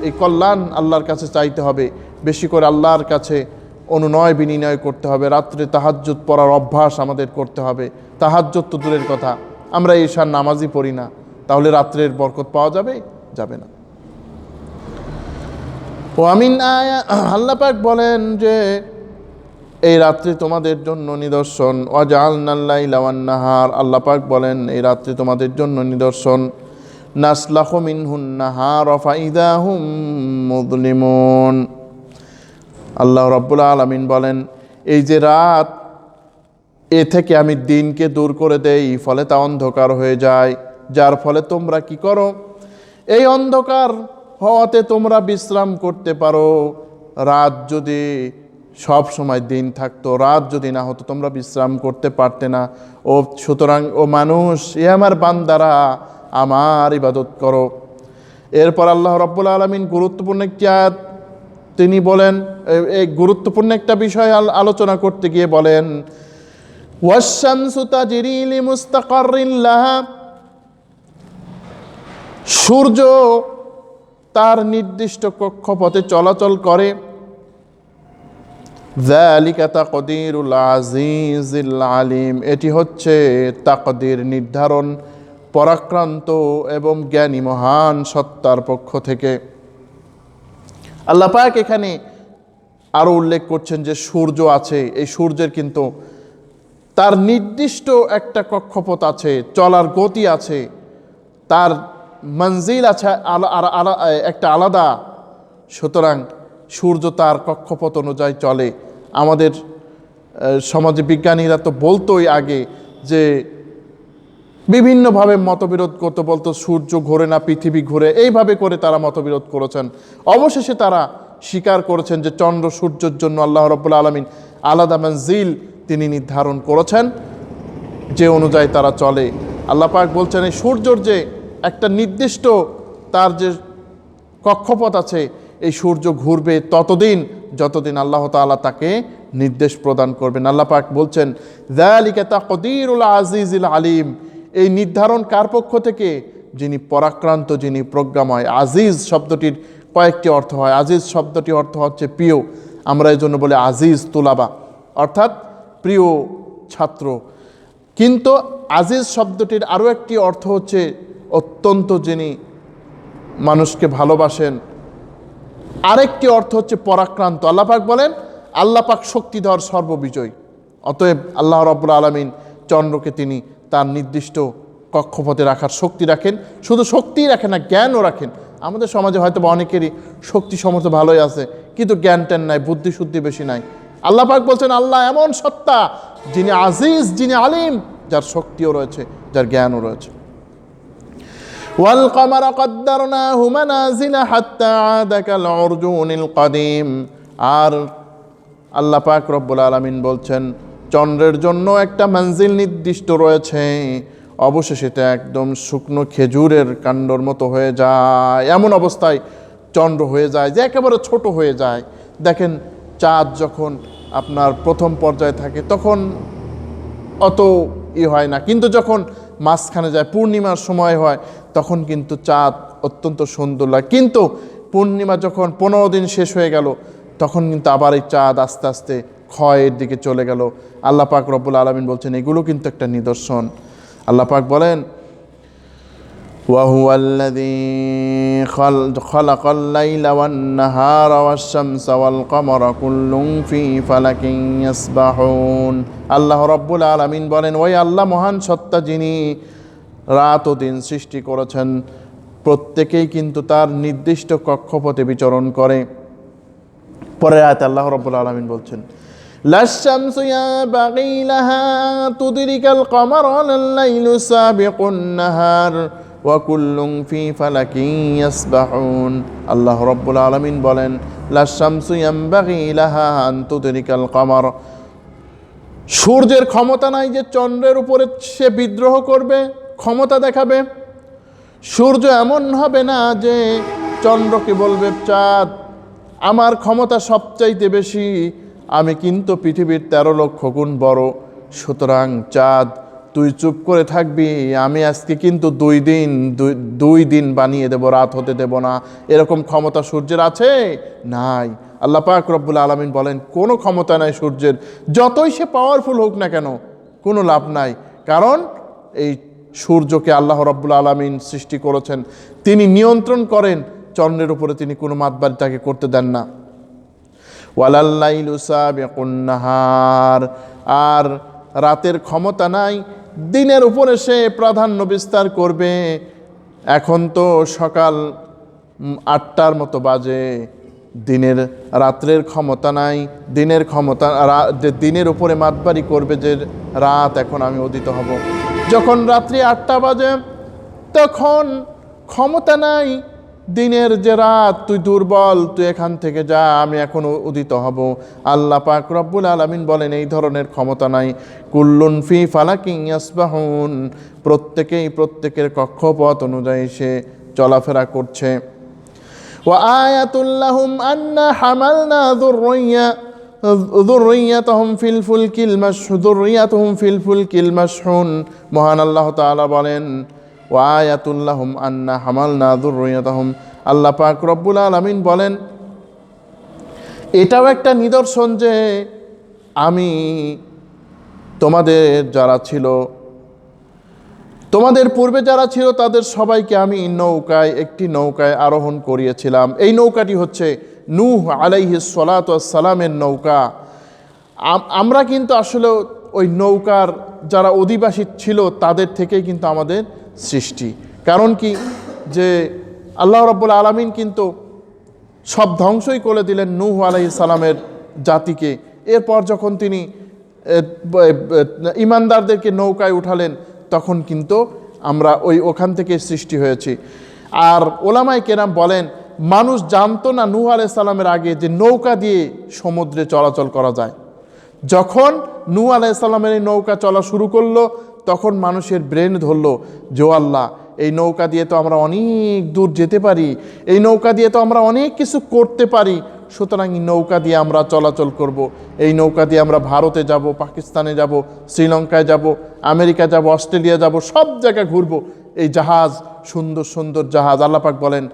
এই কল্যাণ আল্লাহর কাছে চাইতে হবে। বেশি করে আল্লাহর কাছে অনুনয় বিনিময় করতে হবে। রাত্রে তাহাজ্জুদ পড়ার অভ্যাস আমাদের করতে হবে। তাহাজ্জুদ তো দূরের কথা, আমরা ঈশার নামাজই পড়ি না, তাহলে রাত্রের বরকত পাওয়া যাবে? যাবে না। ও আমিন আয়া আল্লাহ পাক বলেন যে এই রাত্রি তোমাদের জন্য নিদর্শন। ওয়াজআলনাল লাইলা ওয়ান নাহার, আল্লাহ পাক বলেন এই রাত্রি তোমাদের জন্য নিদর্শন। নাসলাখু মিনহুন নাহার ফাইদা হুম মুযলিমুন। আল্লাহ রাব্বুল আলামিন বলেন এই যে রাত, এ থেকে আমি দিনকে দূর করে দেই, ফলে তা অন্ধকার হয়ে যায়, যার ফলে তোমরা কি করো? এই অন্ধকার হওয়াতে তোমরা বিশ্রাম করতে পারো। রাত যদি সব সময় দিন থাকতো, রাত যদি না হতো, তোমরা বিশ্রাম করতে পারতে না। ও সুতরাং ও মানুষ, এ আমার বান্দারা, আমার ইবাদত করো। এরপর আল্লাহ রাব্বুল আলামিন গুরুত্বপূর্ণ একটি আয়াত তিনি বলেন, এই গুরুত্বপূর্ণ একটা বিষয় আলোচনা করতে গিয়ে বলেন ওয়াশ-শামসু তাজরি লিমুস্তাকাররিন লাহা। সূর্য তার নির্দিষ্ট কক্ষপথে চলাচল করে। যালিকা তাকদীরুল আজিজিল আলিম, এটি হচ্ছে তাকদীর নির্ধারণ পরাক্রান্ত এবং জ্ঞানী মহান সত্তার পক্ষ থেকে। আল্লাহ পাক এখানে আরো উল্লেখ করছেন যে সূর্য আছে, এই সূর্যের কিন্তু তার নির্দিষ্ট একটা কক্ষপথ আছে, চলার গতি আছে। তার মঞ্জিল আছে একটা আলাদা। সুতরাং সূর্য তার কক্ষপথ অনুযায়ী চলে। আমাদের সমাজে বিজ্ঞানীরা তো বলতোই আগে যে বিভিন্নভাবে মতবিরোধ করতে, বলতো সূর্য ঘোরে না পৃথিবী ঘুরে, এইভাবে করে তারা মতবিরোধ করেছেন। অবশেষে তারা স্বীকার করেছেন যে চন্দ্র সূর্যের জন্য আল্লাহ রাব্বুল আলামিন আলাদা মঞ্জিল তিনি নির্ধারণ করেছেন, যে অনুযায়ী তারা চলে। আল্লাহ পাক বলছেন এই সূর্যর যে একটা নির্দিষ্ট তার যে কক্ষপথ আছে, এই সূর্য ঘুরবে ততদিন যতদিন আল্লাহ তাআলা তাকে নির্দেশ প্রদান করবেন। আল্লাহ পাক বলছেন যালিকা তাকদীরুল আজিজিল আলিম, এই নির্ধারণ কার পক্ষ থেকে? যিনি পরাক্রান্ত, যিনি প্রজ্ঞাময়। আজিজ শব্দটির কয়েকটি অর্থ হয়। আজিজ শব্দটি অর্থ হচ্ছে প্রিয়, আমরা এই জন্য বলি আজিজ তুলাবা, অর্থাৎ প্রিয় ছাত্র। কিন্তু আজিজ শব্দটির আরও একটি অর্থ হচ্ছে অত্যন্ত যিনি মানুষকে ভালোবাসেন। আরেকটি অর্থ হচ্ছে পরাক্রান্ত। আল্লাহ পাক বলেন আল্লাহ পাক শক্তিধর সর্ববিজয়ী। অতএব আল্লাহ রাব্বুল আলামিন চন্দ্রকে তিনি তার নির্দিষ্ট কক্ষপথে রাখার শক্তি রাখেন। শুধু শক্তিই রাখেন না, জ্ঞানও রাখেন। আমাদের সমাজে হয়তো বা অনেকেরই শক্তি সমর্থ ভালোই আছে, কিন্তু জ্ঞান ট্যান নাই, বুদ্ধি শুদ্ধি বেশি নাই। আল্লাহ পাক বলছেন আল্লাহ এমন সত্তা যিনি আজিজ, যিনি আলিম, যার শক্তিও রয়েছে, যার জ্ঞানও রয়েছে। ওয়াল কমারা কদ্দারনাহু মানাজিলা হাত্তা আদা কাল উরজুনিল কদিম। আর আল্লাহ পাক রব্বুল আলামিন বলছেন চন্দ্রের জন্য একটা মঞ্জিল নির্দিষ্ট রয়েছে, অবশেষে এটা একদম শুকনো খেজুরের কাণ্ডর মতো হয়ে যায়। এমন অবস্থায় চন্দ্র হয়ে যায় যে একেবারে ছোট হয়ে যায়। দেখেন চাঁদ যখন আপনার প্রথম পর্যায়ে থাকে তখন অত হয় না, কিন্তু যখন মাঝখানে যায়, পূর্ণিমার সময় হয়, তখন কিন্তু চাঁদ অত্যন্ত সুন্দর লাগে। কিন্তু পূর্ণিমা যখন 15 দিন শেষ হয়ে গেল, তখন কিন্তু আবার এই চাঁদ আস্তে আস্তে ক্ষয়ের দিকে চলে গেল। আল্লাহ পাক রব্বুল আলামিন বলছেন এগুলো কিন্তু একটা নিদর্শন। আল্লাহ পাক বলেন وهو الذي خلق الليل والنهار والشمس والقمر كل في فلك يسبحون। আল্লাহ রাব্বুল আলামিন বলেন ওই আল্লাহ মহান সত্তা যিনি রাত ও দিন সৃষ্টি করেছেন, প্রত্যেকেই কিন্তু তার নির্দিষ্ট কক্ষপথে বিচরণ করে। পরে আয়াতে আল্লাহ রাব্বুল আলামিন বলছেন লাশ-শামসু ইয়ানবাগী লাহা তুদরিকাল কমারা ওয়াল লাইলু সাবিকুন নাহার ওয়া কুল্লুন ফি ফালাকিন ইয়াসবাহুন। আল্লাহ রাব্বুল আলামিন বলেন লাশ-শামসু ইয়ানবাগী লাহা আন তুদরিকাল কমার, সূর্যের ক্ষমতা নাই যে চন্দ্রের উপরে সে বিদ্রোহ করবে, ক্ষমতা দেখাবে। সূর্য এমন হবে না যে চন্দ্রকে বলবে চাঁদ আমার ক্ষমতা সবচাইতে বেশি, আমি কিন্তু পৃথিবীর 13 লক্ষ গুণ বড়, সুতরাং চাঁদ তুই চুপ করে থাকবি, আমি আজকে কিন্তু 2 দিন বানিয়ে দেব, রাত হতে দেব না। এরকম ক্ষমতা সূর্যের আছে? নাই। আল্লাহ পাক রব্বুল আলামিন বলেন কোনো ক্ষমতা নাই সূর্যের, যতই সে পাওয়ারফুল হোক না কেন কোনো লাভ নাই। কারণ এই সূর্যকে আল্লাহ রাব্বুল আলামিন সৃষ্টি করেছেন, তিনি নিয়ন্ত্রণ করেন, চন্দ্রের উপরে তিনি কোনো মাতবাড়ি তাকে করতে দেন না। ওয়ালাল লাইলু সাবিকুন নাহার, আর রাতের ক্ষমতা নাই দিনের উপরে সে প্রাধান্য বিস্তার করবে। এখন তো সকাল 8টার মতো বাজে, রাত্রের ক্ষমতা নাই, দিনের ক্ষমতা, দিনের উপরে মাতবাড়ি করবে যে রাত এখন আমি উদিত হব। যখন রাত্রি 8টা বাজে তখন ক্ষমতা নাই দিনের যে রাত তুই দুর্বল, তুই এখান থেকে যা, আমি এখন উদিত হব। আল্লাহ পাক রব্বুল আলামিন বলেন এই ধরনের ক্ষমতা নাই। কুল্লুন ফি ফালাকিন ইয়াসবাহুন, প্রত্যেকেই প্রত্যেকের কক্ষপথ অনুযায়ী সে চলাফেরা করছে। ওয়া আয়াতুল লাহুম আন্না হামালনা যুররিয়াতাহুম ফিল ফুলকিল মাশহুন। মহান আল্লাহ তাআলা বলেন ওয়া আয়াতুল লাহুম আন্না হামালনা যুররিয়াতাহুম, আল্লাহ পাক রব্বুল আলামিন বলেন এটাও একটা নিদর্শন যে আমি তোমাদের পূর্বে যারা ছিল তাদের সবাইকে আমি একটি নৌকায় আরোহণ করিয়েছিলাম। এই নৌকাটি হচ্ছে নূহ আলাইহিস সালাতু ওয়াস সালামের নৌকা। আমরা কিন্তু আসলে ওই নৌকার যারা অধিবাসী ছিল তাদের থেকেই কিন্তু আমাদের সৃষ্টি। কারণ কি, যে আল্লাহ রাব্বুল আলামিন কিন্তু সব ধ্বংসই করে দিলেন নূহ আলাইহিস সালামের জাতিকে। এরপর যখন তিনি ইমানদারদেরকে নৌকায় উঠালেন, তখন কিন্তু আমরা ওখান থেকে সৃষ্টি হয়েছি। আর ওলামায়ে কেরাম বলেন, মানুষ জানতো না নূহ আলাইহিস সালামের আগে যে নৌকা দিয়ে সমুদ্রে চলাচল করা যায়। যখন নূহ আলাইহিস সালামের এই নৌকা চলা শুরু করলো, তখন মানুষের ব্রেন ধরলো যে আল্লাহ, এই নৌকা দিয়ে তো আমরা অনেক দূর যেতে পারি, এই নৌকা দিয়ে তো আমরা অনেক কিছু করতে পারি, সুতরাং এই নৌকা দিয়ে আমরা চলাচল করব। এই নৌকা দিয়ে আমরা ভারতে যাব, পাকিস্তানে যাব, শ্রীলঙ্কায় যাব, আমেরিকা যাব, অস্ট্রেলিয়া যাব, সব জায়গায় ঘুরবো। এই জাহাজ, সুন্দর সুন্দর জাহাজ। আল্লাহ পাক বলেন,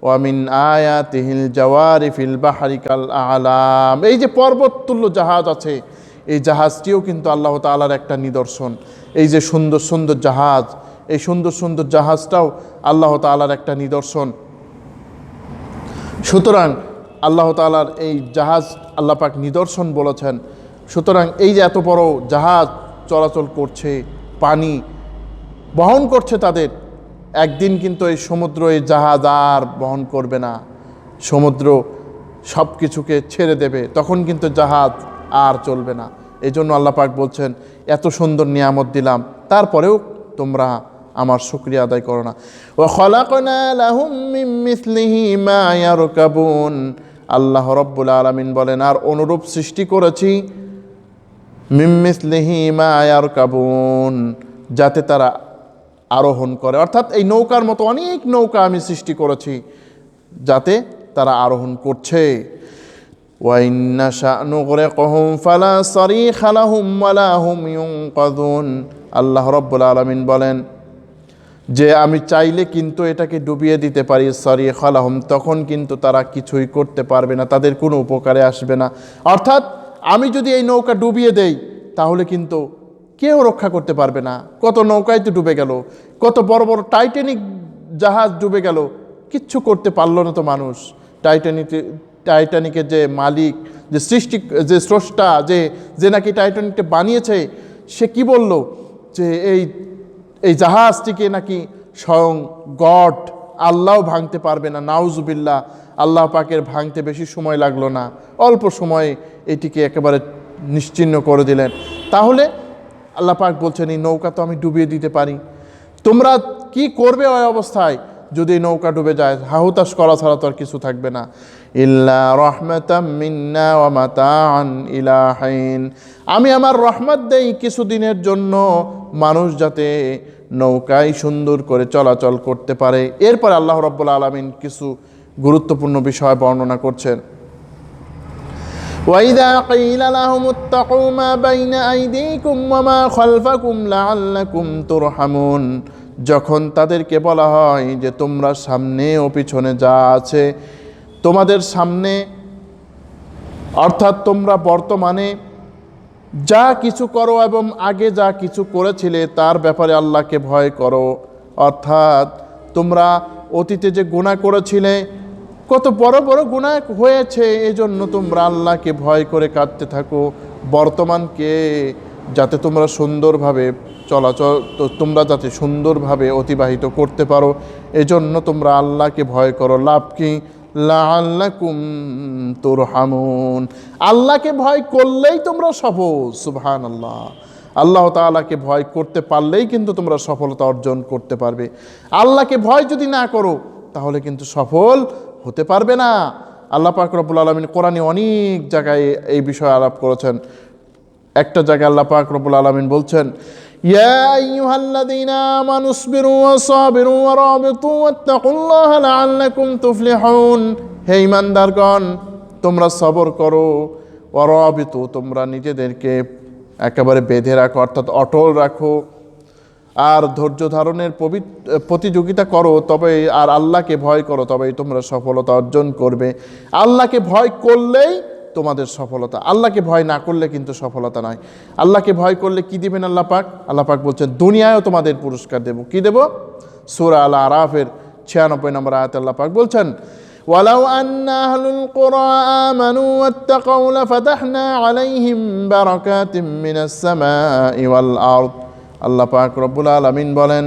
ওয়ামিন আয়াতিহিল জাওয়ারি ফিল বাহরি কাল আলাম। এই যে পর্বততুল্য জাহাজ আছে, এই জাহাজটিও কিন্তু আল্লাহ তাআলার একটা নিদর্শন। এই যে সুন্দর সুন্দর জাহাজ, এই সুন্দর সুন্দর জাহাজটাও আল্লাহ তাআলার একটা নিদর্শন। সুতরাং আল্লাহ তাআলার এই জাহাজ আল্লাহ পাক নিদর্শন বলেছেন। সুতরাং এই যে এত বড় জাহাজ চলাচল করছে, পানি বহন করছে তাদের, একদিন কিন্তু এই সমুদ্র এই জাহাজ আর বহন করবে না। সমুদ্র সব কিছুকে ছেড়ে দেবে, তখন কিন্তু জাহাজ আর চলবে না। এই জন্য আল্লাহ পাক বলছেন, এত সুন্দর নিয়ামত দিলাম, তারপরেও তোমরা আমার শুকরিয়া আদায় করো না। ওয়া খালাকনা লাহুম মিন মিসলিহি মা ইয়ারকাবুন। আল্লাহ রাব্বুল আলামিন বলেন, আর অনুরূপ সৃষ্টি করেছি মিন মিসলিহি মা ইয়ারকাবুন, যাতে তারা আরোহণ করে। অর্থাৎ এই নৌকার মতো অনেক নৌকা আমি সৃষ্টি করেছি, যাতে তারা আরোহণ করছে। ওয়া ইন্না শা'নু গরিকহুম ফালা সারিখা লাহুম ওয়ালা হুম ইউনকাযুন। আল্লাহ রাব্বুল আলামিন বলেন যে আমি চাইলে কিন্তু এটাকে ডুবিয়ে দিতে পারি, সারিখা লাহুম, তখন কিন্তু তারা কিছুই করতে পারবে না, তাদের কোনো উপকারে আসবে না। অর্থাৎ আমি যদি এই নৌকা ডুবিয়ে দেই, তাহলে কিন্তু কেউ রক্ষা করতে পারবে না। কত নৌকায় তো ডুবে গেল, কত বড় বড় টাইটানিক জাহাজ ডুবে গেল, কিচ্ছু করতে পারলো না তো মানুষ। টাইটানিকের যে মালিক, যে যে স্রষ্টা, যে নাকি টাইটানিকটা বানিয়েছে, সে কি বলল যে এই জাহাজটিকে নাকি স্বয়ং গড আল্লাহও ভাঙতে পারবে না। নাউজুবিল্লাহ, আল্লাহ পাকের ভাঙতে বেশি সময় লাগলো না, অল্প সময়ে এটিকে একেবারে নিশ্চিহ্ন করে দিলেন। তাহলে আল্লাহ পাক বলছেন, এই নৌকা তো আমি ডুবিয়ে দিতে পারি, তোমরা কি করবে ওই অবস্থায় যদি এই নৌকা ডুবে যায়? হাহুতাশ করা ছাড়া তো আর কিছু থাকবে না। ইল্লা রাহমাতাম মিন্না ওয়া মাতাআন ইলা হিন। আমি আমার রহমত দেই কিছুদিনের জন্য, মানুষ যাতে নৌকায় সুন্দর করে চলাচল করতে পারে। এরপর আল্লাহ রাব্বুল আলামিন কিছু গুরুত্বপূর্ণ বিষয় বর্ণনা করছেন। وَإِذَا قِيلَ لَهُمُ اتَّقُوا مَا بَيْنَ أَيْدِيكُمْ وَمَا خَلْفَكُمْ لَعَلَّكُمْ تُرْحَمُونَ। যখন তাদেরকে বলা হয় যে তোমরা সামনে ও পিছনে যা আছে, তোমাদের সামনে অর্থাৎ তোমরা বর্তমানে যা কিছু করো এবং আগে যা কিছু করেছিলে তার ব্যাপারে আল্লাহকে ভয় করো। অর্থাৎ তোমরা অতীতে যে গুনাহ করেছিলে, কত বড় বড় গুনাহ হয়েছে, এজন্য তোমরা আল্লাহকে ভয় করে কাঁদতে থাকো। বর্তমানকে যাতে তোমরা সুন্দরভাবে তোমরা যাতে সুন্দরভাবে অতিবাহিত করতে পারো, এজন্য তোমরা আল্লাহকে ভয় করো। লাভ কি? লাআল্লাকুম তুরহামুন। আল্লাহকে ভয় করলেই তোমরা সফল। সুবহানাল্লাহ। আল্লাহ তাআলাকে ভয় করতে পারলেই কিন্তু তোমরা সফলতা অর্জন করতে পারবে। আল্লাহকে ভয় যদি না করো, তাহলে কিন্তু সফল হতে পারবে না। আল্লাহ পাক রব্বুল আলামিন কোরআনে অনেক জায়গায় এই বিষয়ে আলাপ করেছেন। একটা জায়গায় আল্লাহ পাক রব্বুল আলামিন বলছেন, ইয়া আইয়ুহাল্লাযীনা আমানুসবিরু ওয়া সাবিরু ওয়া রাবিতু ওয়াত্তাকুল্লাহা লাআল্লাকুম তুফলিহুন। হে ঈমানদারগণ, তোমরা সবর করো, ওয়া রাবিতু, তোমরা নিজেদেরকে একেবারে বেঁধে রাখো, অর্থাৎ অটল রাখো, আর ধৈর্য ধারণের প্রতিযোগিতা করো, তবে আর আল্লাহকে ভয় করো, তবেই তোমরা সফলতা অর্জন করবে। আল্লাহকে ভয় করলেই তোমাদের সফলতা, আল্লাহকে ভয় না করলে কিন্তু সফলতা নয়। আল্লাহকে ভয় করলে কি দিবেন আল্লাহ পাক? আল্লাহ পাক বলছেন, দুনিয়ায়ও তোমাদের পুরস্কার দেব। কি দেব? সূরা আল আরাফের 96 নম্বর আয়াতে আল্লাহ পাক বলছেন, ওয়ালাউ আন্না আহলুল কুরা আমানু ওয়াত্তাকাউ লাফাতাহনা আলাইহিম বারাকাতিম মিনাস সামাই ওয়াল আরদ। আল্লাহ পাক রব্বুল আলামিন বলেন,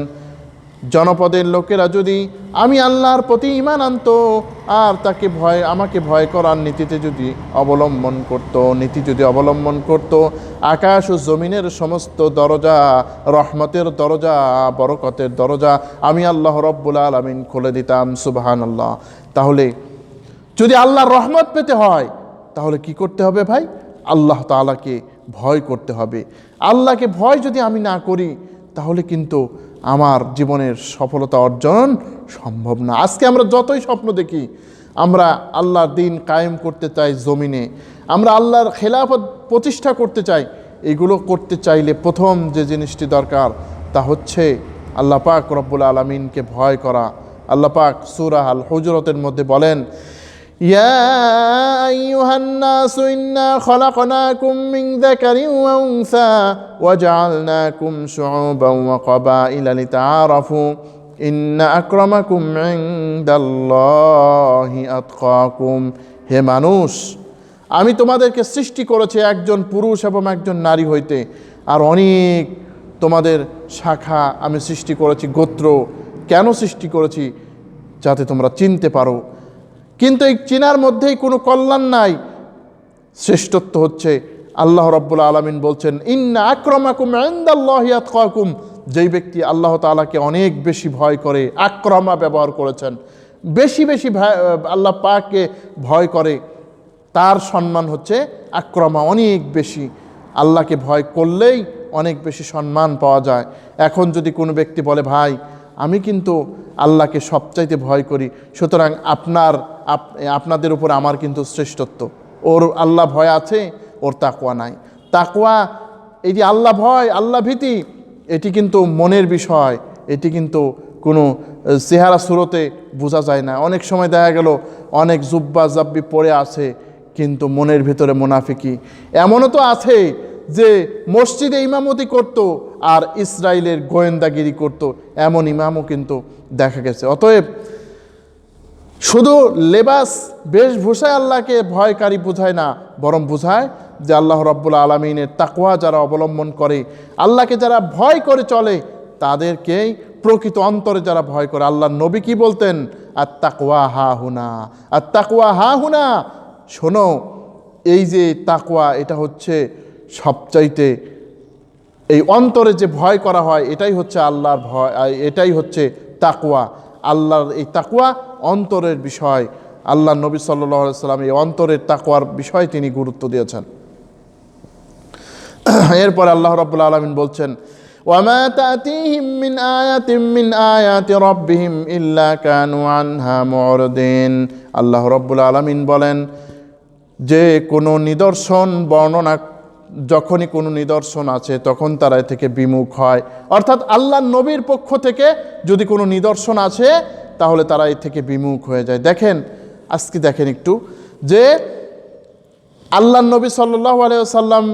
জনপদের লোকেরা যদি আমি আল্লাহর প্রতি ঈমান আনতো আর তাকে আমাকে ভয় করার নীতিতে যদি অবলম্বন করত, আকাশ ও জমিনের সমস্ত দরজা, রহমতের দরজা, বরকতের দরজা আমি আল্লাহ রব্বুল আলামিন খুলে দিতাম। সুবহানাল্লাহ। তাহলে যদি আল্লাহর রহমত পেতে হয় তাহলে কি করতে হবে ভাই? আল্লাহ তাআলাকে ভয় করতে হবে। আল্লাহকে ভয় যদি আমি না করি তাহলে কিন্তু আমার জীবনের সফলতা অর্জন সম্ভব না। আজকে আমরা যতই স্বপ্ন দেখি, আমরা আল্লাহর দ্বীন কায়েম করতে চাই জমিনে, আমরা আল্লাহর খেলাফত প্রতিষ্ঠা করতে চাই, এগুলো করতে চাইলে প্রথম যে জিনিসটি দরকার তা হচ্ছে আল্লাহ পাক রব্বুল আলামিনকে ভয় করা। আল্লাহ পাক সূরা আল হুজুরাতের মধ্যে বলেন, ইয়া আইয়ুহান নাসু ইন্না খলাকনাকুম মিন যাকারিন ওয়া উনসা ওয়া জাআলনাকুম শুউবান ওয়া ক্বাবাইলা লিতাআরাফু ইন্না আকরামাকুম ইনদাল্লাহি আতকাকুম। হে মানুষ, আমি তোমাদেরকে সৃষ্টি করেছি একজন পুরুষ এবং একজন নারী হইতে, আর অনেক তোমাদের শাখা আমি সৃষ্টি করেছি, গোত্র। কেন সৃষ্টি করেছি? যাতে তোমরা চিনতে পারো। কিন্তু এই চিনার মধ্যেই কোনো কল্যাণ নাই। শ্রেষ্ঠত্ব হচ্ছে আল্লাহ রাব্বুল আলামিন বলছেন, ইন্না আকরামাকুম ইনদাল্লাহি আতকাকুম। যেই ব্যক্তি আল্লাহ তাআলাকে অনেক বেশি ভয় করে, আক্রমা ব্যবহার করেছেন, বেশি বেশি আল্লাহ পাককে ভয় করে, তার সম্মান হচ্ছে আক্রমা, অনেক বেশি। আল্লাহকে ভয় করলেই অনেক বেশি সম্মান পাওয়া যায়। এখন যদি কোনো ব্যক্তি বলে, ভাই আমি কিন্তু আল্লাহকে সবচাইতে ভয় করি, সুতরাং আপনাদের উপর আমার কিন্তু শ্রেষ্ঠত্ব, ওর আল্লাহ ভয় আছে, ওর তাকওয়া নাই। তাকওয়া, এই যে আল্লাহ ভয়, আল্লাহ ভীতি, এটি কিন্তু মনের বিষয়, এটি কিন্তু কোনো চেহারা সুরতে বোঝা যায় না। অনেক সময় দেখা গেল অনেক জুব্বা জাব্বি পরে আছে, কিন্তু মনের ভিতরে মুনাফিকি। এমনও তো আছে যে মসজিদে ইমামতি করত আর ইসরায়েলের গোয়েন্দাগিরি করত, এমন ইমামও কিন্তু দেখা গেছে। অতএব শুধু লেবাস বেশভূষায় আল্লাহকে ভয়কারী বোঝায় না, বরং বোঝায় যে আল্লাহ রাব্বুল আলামিনের তাকওয়া যারা অবলম্বন করে, আল্লাহকে যারা ভয় করে চলে, তাদেরকেই প্রকৃত অন্তরে যারা ভয় করে। আল্লাহর নবী কি বলতেন? আত-তাকওয়া হাহুনা, আত-তাকওয়া হাহুনা। শোনো, এই যে তাকওয়া, এটা হচ্ছে সবচাইতে, এই অন্তরে যে ভয় করা হয় এটাই হচ্ছে আল্লাহর ভয়, এটাই হচ্ছে তাকওয়া। আল্লাহর এই তাকওয়া অন্তরের বিষয়। আল্লাহ নবী সাল্লাল্লাহু আলাইহি সাল্লাম এই অন্তরের তাকওয়ার বিষয়ে তিনি গুরুত্ব দিয়েছেন। এরপর আল্লাহ রাব্বুল আলামিন বলছেন, ওয়ামা তাতিহিম মিন আয়াতিন মিন আয়াতি রাব্বিহিম ইল্লা কানু আনহা মুরদিন। আল্লাহ রাব্বুল আলামিন বলেন যে কোনো নিদর্শন বর্ণনা, যখনই কোনো নিদর্শন আছে তখন তারা এ থেকে বিমুখ হয়। অর্থাৎ আল্লাহ নবীর পক্ষ থেকে যদি কোনো নিদর্শন আছে তাহলে তারা এ থেকে বিমুখ হয়ে যায়। দেখেন, আজকে দেখেন একটু যে আল্লাহ নবী সাল্লাল্লাহু আলাইহি ওয়াসাল্লাম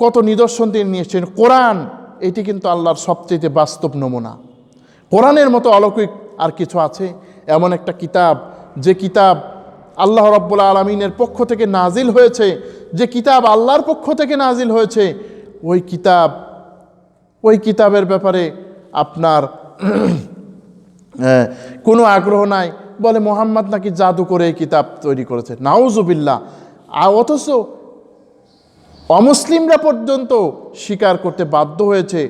কত নিদর্শন তিনি নিয়ে এসেছেন। কোরআন, এটি কিন্তু আল্লাহর সবচেয়ে বাস্তব নমুনা। কোরআনের মতো অলৌকিক আর কিছু আছে? এমন একটা কিতাব, যে কিতাব আল্লাহ রাব্বুল আলামিনের পক্ষ থেকে নাজিল হয়েছে, যে কিতাব আল্লাহর পক্ষ থেকে নাজিল হয়েছে, ওই কিতাবের ব্যাপারে আপনার কোনো আগ্রহ নাই। বলে মুহাম্মদ নাকি জাদু করে এই কিতাব তৈরি করেছে, নাউজুবিল্লাহ। অথচ অমুসলিমরা পর্যন্ত স্বীকার করতে বাধ্য হয়েছে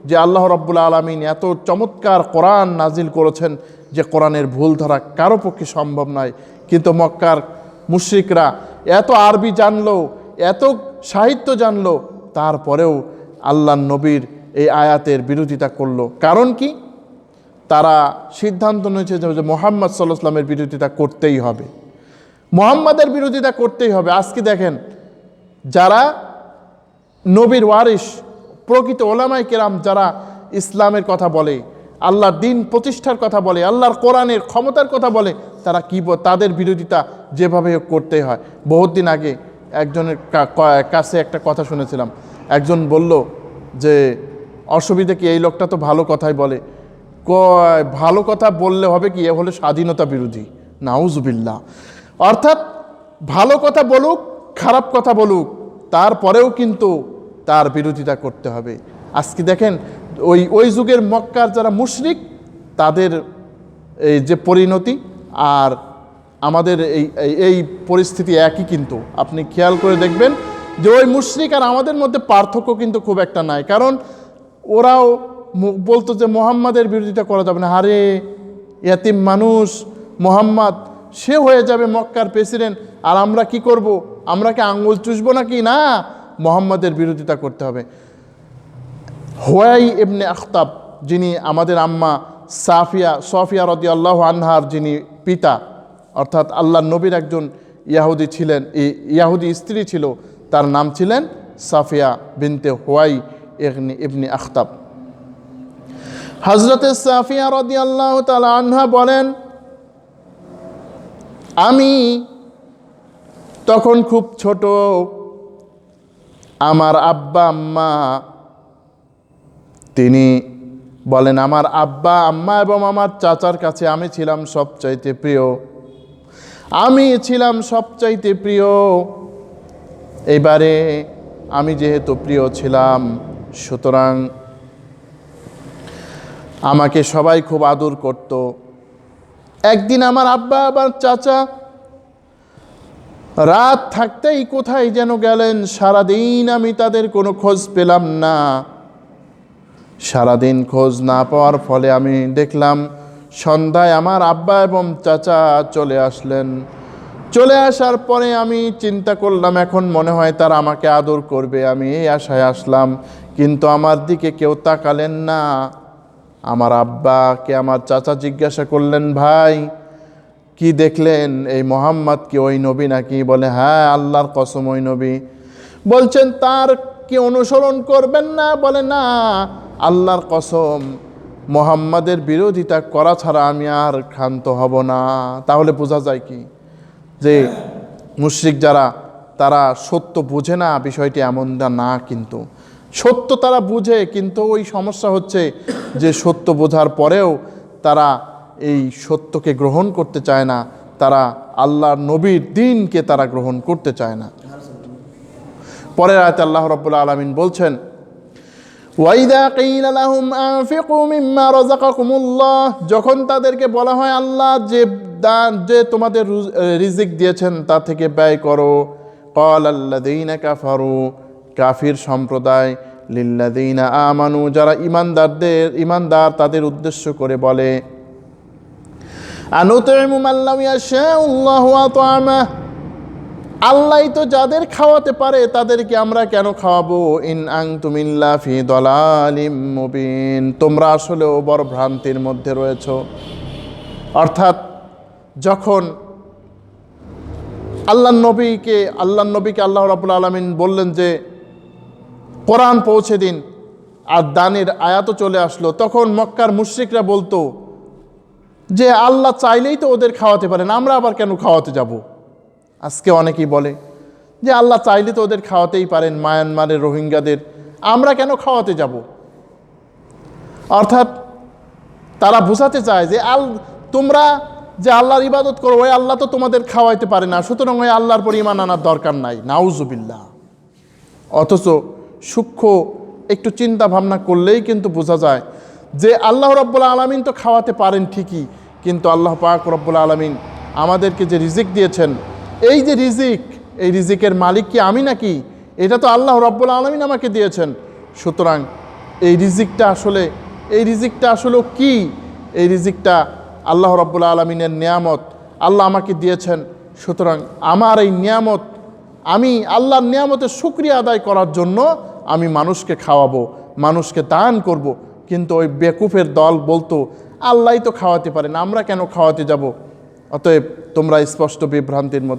যে আল্লাহ রাব্বুল আলামিন এত চমৎকার কোরআন নাজিল করেছেন যে কোরআনের ভুল ধরা কারো পক্ষে সম্ভব নয়। কিন্তু মক্কার মুশরিকরা এত আরবি জানলো, এত সাহিত্য জানলো, তারপরেও আল্লাহ নবীর এই আয়াতের বিরোধিতা করলো। কারণ কি? তারা সিদ্ধান্ত নিয়েছে যে মুহাম্মদ সাল্লাল্লাহু আলাইহি ওয়াসাল্লামের বিরোধিতা করতেই হবে, মুহাম্মাদের বিরোধিতা করতেই হবে। আজকে দেখেন, যারা নবীর ওয়ারিস, প্রকৃত ওলামায়ে কেরাম যারা ইসলামের কথা বলে, আল্লাহর দ্বীন প্রতিষ্ঠার কথা বলে, আল্লাহর কোরআনের ক্ষমতার কথা বলে, তারা কি তাদের বিরোধিতা যেভাবে করতেই হয়। বহুত দিন আগে একজনের কাছে একটা কথা শুনেছিলাম। একজন বলল যে অসুবিধা কি, এই লোকটা তো ভালো কথাই বলে। ভালো কথা বললে হবে কি, এ হলো স্বাধীনতা বিরোধী। নাউজুবিল্লাহ। অর্থাৎ ভালো কথা বলুক, খারাপ কথা বলুক, তারপরেও কিন্তু তার বিরোধিতা করতে হবে। আজকে দেখেন, ওই যুগের মক্কার যারা মুশরিক, তাদের এই যে পরিণতি আর আমাদের এই পরিস্থিতি একই। কিন্তু আপনি খেয়াল করে দেখবেন যে ওই মুশরিক আর আমাদের মধ্যে পার্থক্য কিন্তু খুব একটা নাই। কারণ ওরাও বলতো যে মোহাম্মদের বিরোধিতা করা যাবে না, আরে ইয়াতিম মানুষ মোহাম্মদ, সে হয়ে যাবে মক্কার প্রেসিডেন্ট, আর আমরা কি করব? আমরা কি আঙ্গুল চুষবো নাকি? না, মোহাম্মদের বিরোধিতা করতে হবে। হুয়াই ইবনে আখতাব, যিনি আমাদের আম্মা সফিয়া রাদিয়াল্লাহু আনহার যিনি পিতা, অর্থাৎ আল্লাহর নবীর একজন ইয়াহুদি ছিলেন, ইয়াহুদি স্ত্রী ছিল, তার নাম ছিলেন সাফিয়া বিনতে হুয়াই ইবনে আখতাব। হযরতে সাফিয়া রাদিয়াল্লাহু তাআলা আনহা বলেন, আমি তখন খুব ছোট, আমার আব্বা আম্মা, তিনি বলেন আমার আব্বা আম্মা এবং আমার চাচার কাছে আমি ছিলাম সবচাইতে প্রিয়, আমি ছিলাম সবচাইতে প্রিয়। এবারে আমি যেহেতু প্রিয় ছিলাম, সুতরাং আমাকে সবাই খুব আদর করত। একদিন আমার আব্বা আবার চাচা রাত থাকতেই কোথায় যেন গেলেন, সারাদিন আমি তাদের কোনো খোঁজ পেলাম না। সারাদিন খোঁজ না পাওয়ার ফলে আমি দেখলাম সন্ধ্যায় আমার আব্বা এবং চাচা চলে আসলেন। চলে আসার পরে আমি চিন্তা করলাম, এখন মনে হয় তারা আমাকে আদর করবে, আমি এই আশায় আসলাম, কিন্তু আমার দিকে কেউ তাকালেন না। আমার আব্বাকে আমার চাচা জিজ্ঞাসা করলেন, ভাই কি দেখলেন? এই মোহাম্মদ কি ওই নবী নাকি? বলে, হ্যাঁ, আল্লাহর কসম ওই নবী। বলছেন, তার কি অনুসরণ করবেন না? বলে, না, আল্লাহর কসম, মোহাম্মদের বিরোধিতা করা ছাড়া আমি আর ক্ষান্ত হব না। তাহলে বোঝা যায় কি যে মুশরিক যারা, তারা সত্য বুঝে না, বিষয়টি এমনটা না। কিন্তু সত্য তারা বুঝে, কিন্তু ওই সমস্যা হচ্ছে যে সত্য বোঝার পরেও তারা এই সত্যকে গ্রহণ করতে চায় না, তারা আল্লাহর নবীর দ্বীনকে তারা গ্রহণ করতে চায় না। পরের আয়াতে আল্লাহ রাব্বুল আলামিন বলছেন, ওয়াইদা কিলা লাহুম আনফিকু মিম্মা রাযাকাকুমুল্লাহ, যখন তাদেরকে বলা হয় আল্লাহ যে তোমাদের রিজিক দিয়েছেন তা থেকে ব্যয় করো, ক্বালাল্লাযীনা কাফারু, কাফির সম্প্রদায়, লিল্লাযীনা আমানু, যারা ঈমানদার তাদের উদ্দেশ্য করে বলে, আনুতইমু মান লাম ইয়াশাউল্লাহু আত'আমাহ, আল্লাহই তো যাদের খাওয়াতে পারে তাদেরকে আমরা কেন খাওয়াবো? ইন আনতুম ইল্লা ফি দালালিম মুবিন, তোমরা আসলেও বড় ভ্রান্তির মধ্যে রয়েছো। অর্থাৎ যখন আল্লাহর নবীকে আল্লাহ রাব্বুল আলামিন বললেন যে কোরআন পৌঁছে দিন, আর দানের আয়াতও চলে আসলো, তখন মক্কার মুশরিকরা বলতো যে আল্লাহ চাইলেই তো ওদের খাওয়াতে পারেন, আমরা আবার কেন খাওয়াতে যাব? আজকে অনেকেই বলে যে আল্লাহ চাইলে তো ওদের খাওয়াতেই পারেন, মায়ানমারের রোহিঙ্গাদের, আমরা কেন খাওয়াতে যাব? অর্থাৎ তারা বোঝাতে চায় যে তোমরা যে আল্লাহর ইবাদত করো, ওই আল্লাহ তো তোমাদের খাওয়াইতে পারে না, সুতরাং ওই আল্লাহর পর ঈমান আনার দরকার নাই। নাউজুবিল্লাহ। অথচ সূক্ষ্ম একটু চিন্তা ভাবনা করলেই কিন্তু বোঝা যায় যে আল্লাহ রাব্বুল আলামিন তো খাওয়াতে পারেন ঠিকই, কিন্তু আল্লাহ পাক রব্বুল আলামিন আমাদেরকে যে রিজিক দিয়েছেন, এই যে রিজিক, এই রিজিকের মালিক কি আমি নাকি? এটা তো আল্লাহ রাব্বুল আলামিন আমাকে দিয়েছেন। সুতরাং এই রিজিকটা আসলে কি? এই রিজিকটা আল্লাহ রাব্বুল আলামিনের নিয়ামত, আল্লাহ আমাকে দিয়েছেন। সুতরাং আমার এই নিয়ামত, আমি আল্লাহর নিয়ামতের শুকরিয়া আদায় করার জন্য আমি মানুষকে খাওয়াবো, মানুষকে দান করব। কিন্তু ওই বেকুফের দল বলতো আল্লাহই তো খাওয়াতে পারেন, আমরা কেন খাওয়াতে যাব? অতএব তোমরা স্পষ্ট বিভ্রান্তির মধ্যে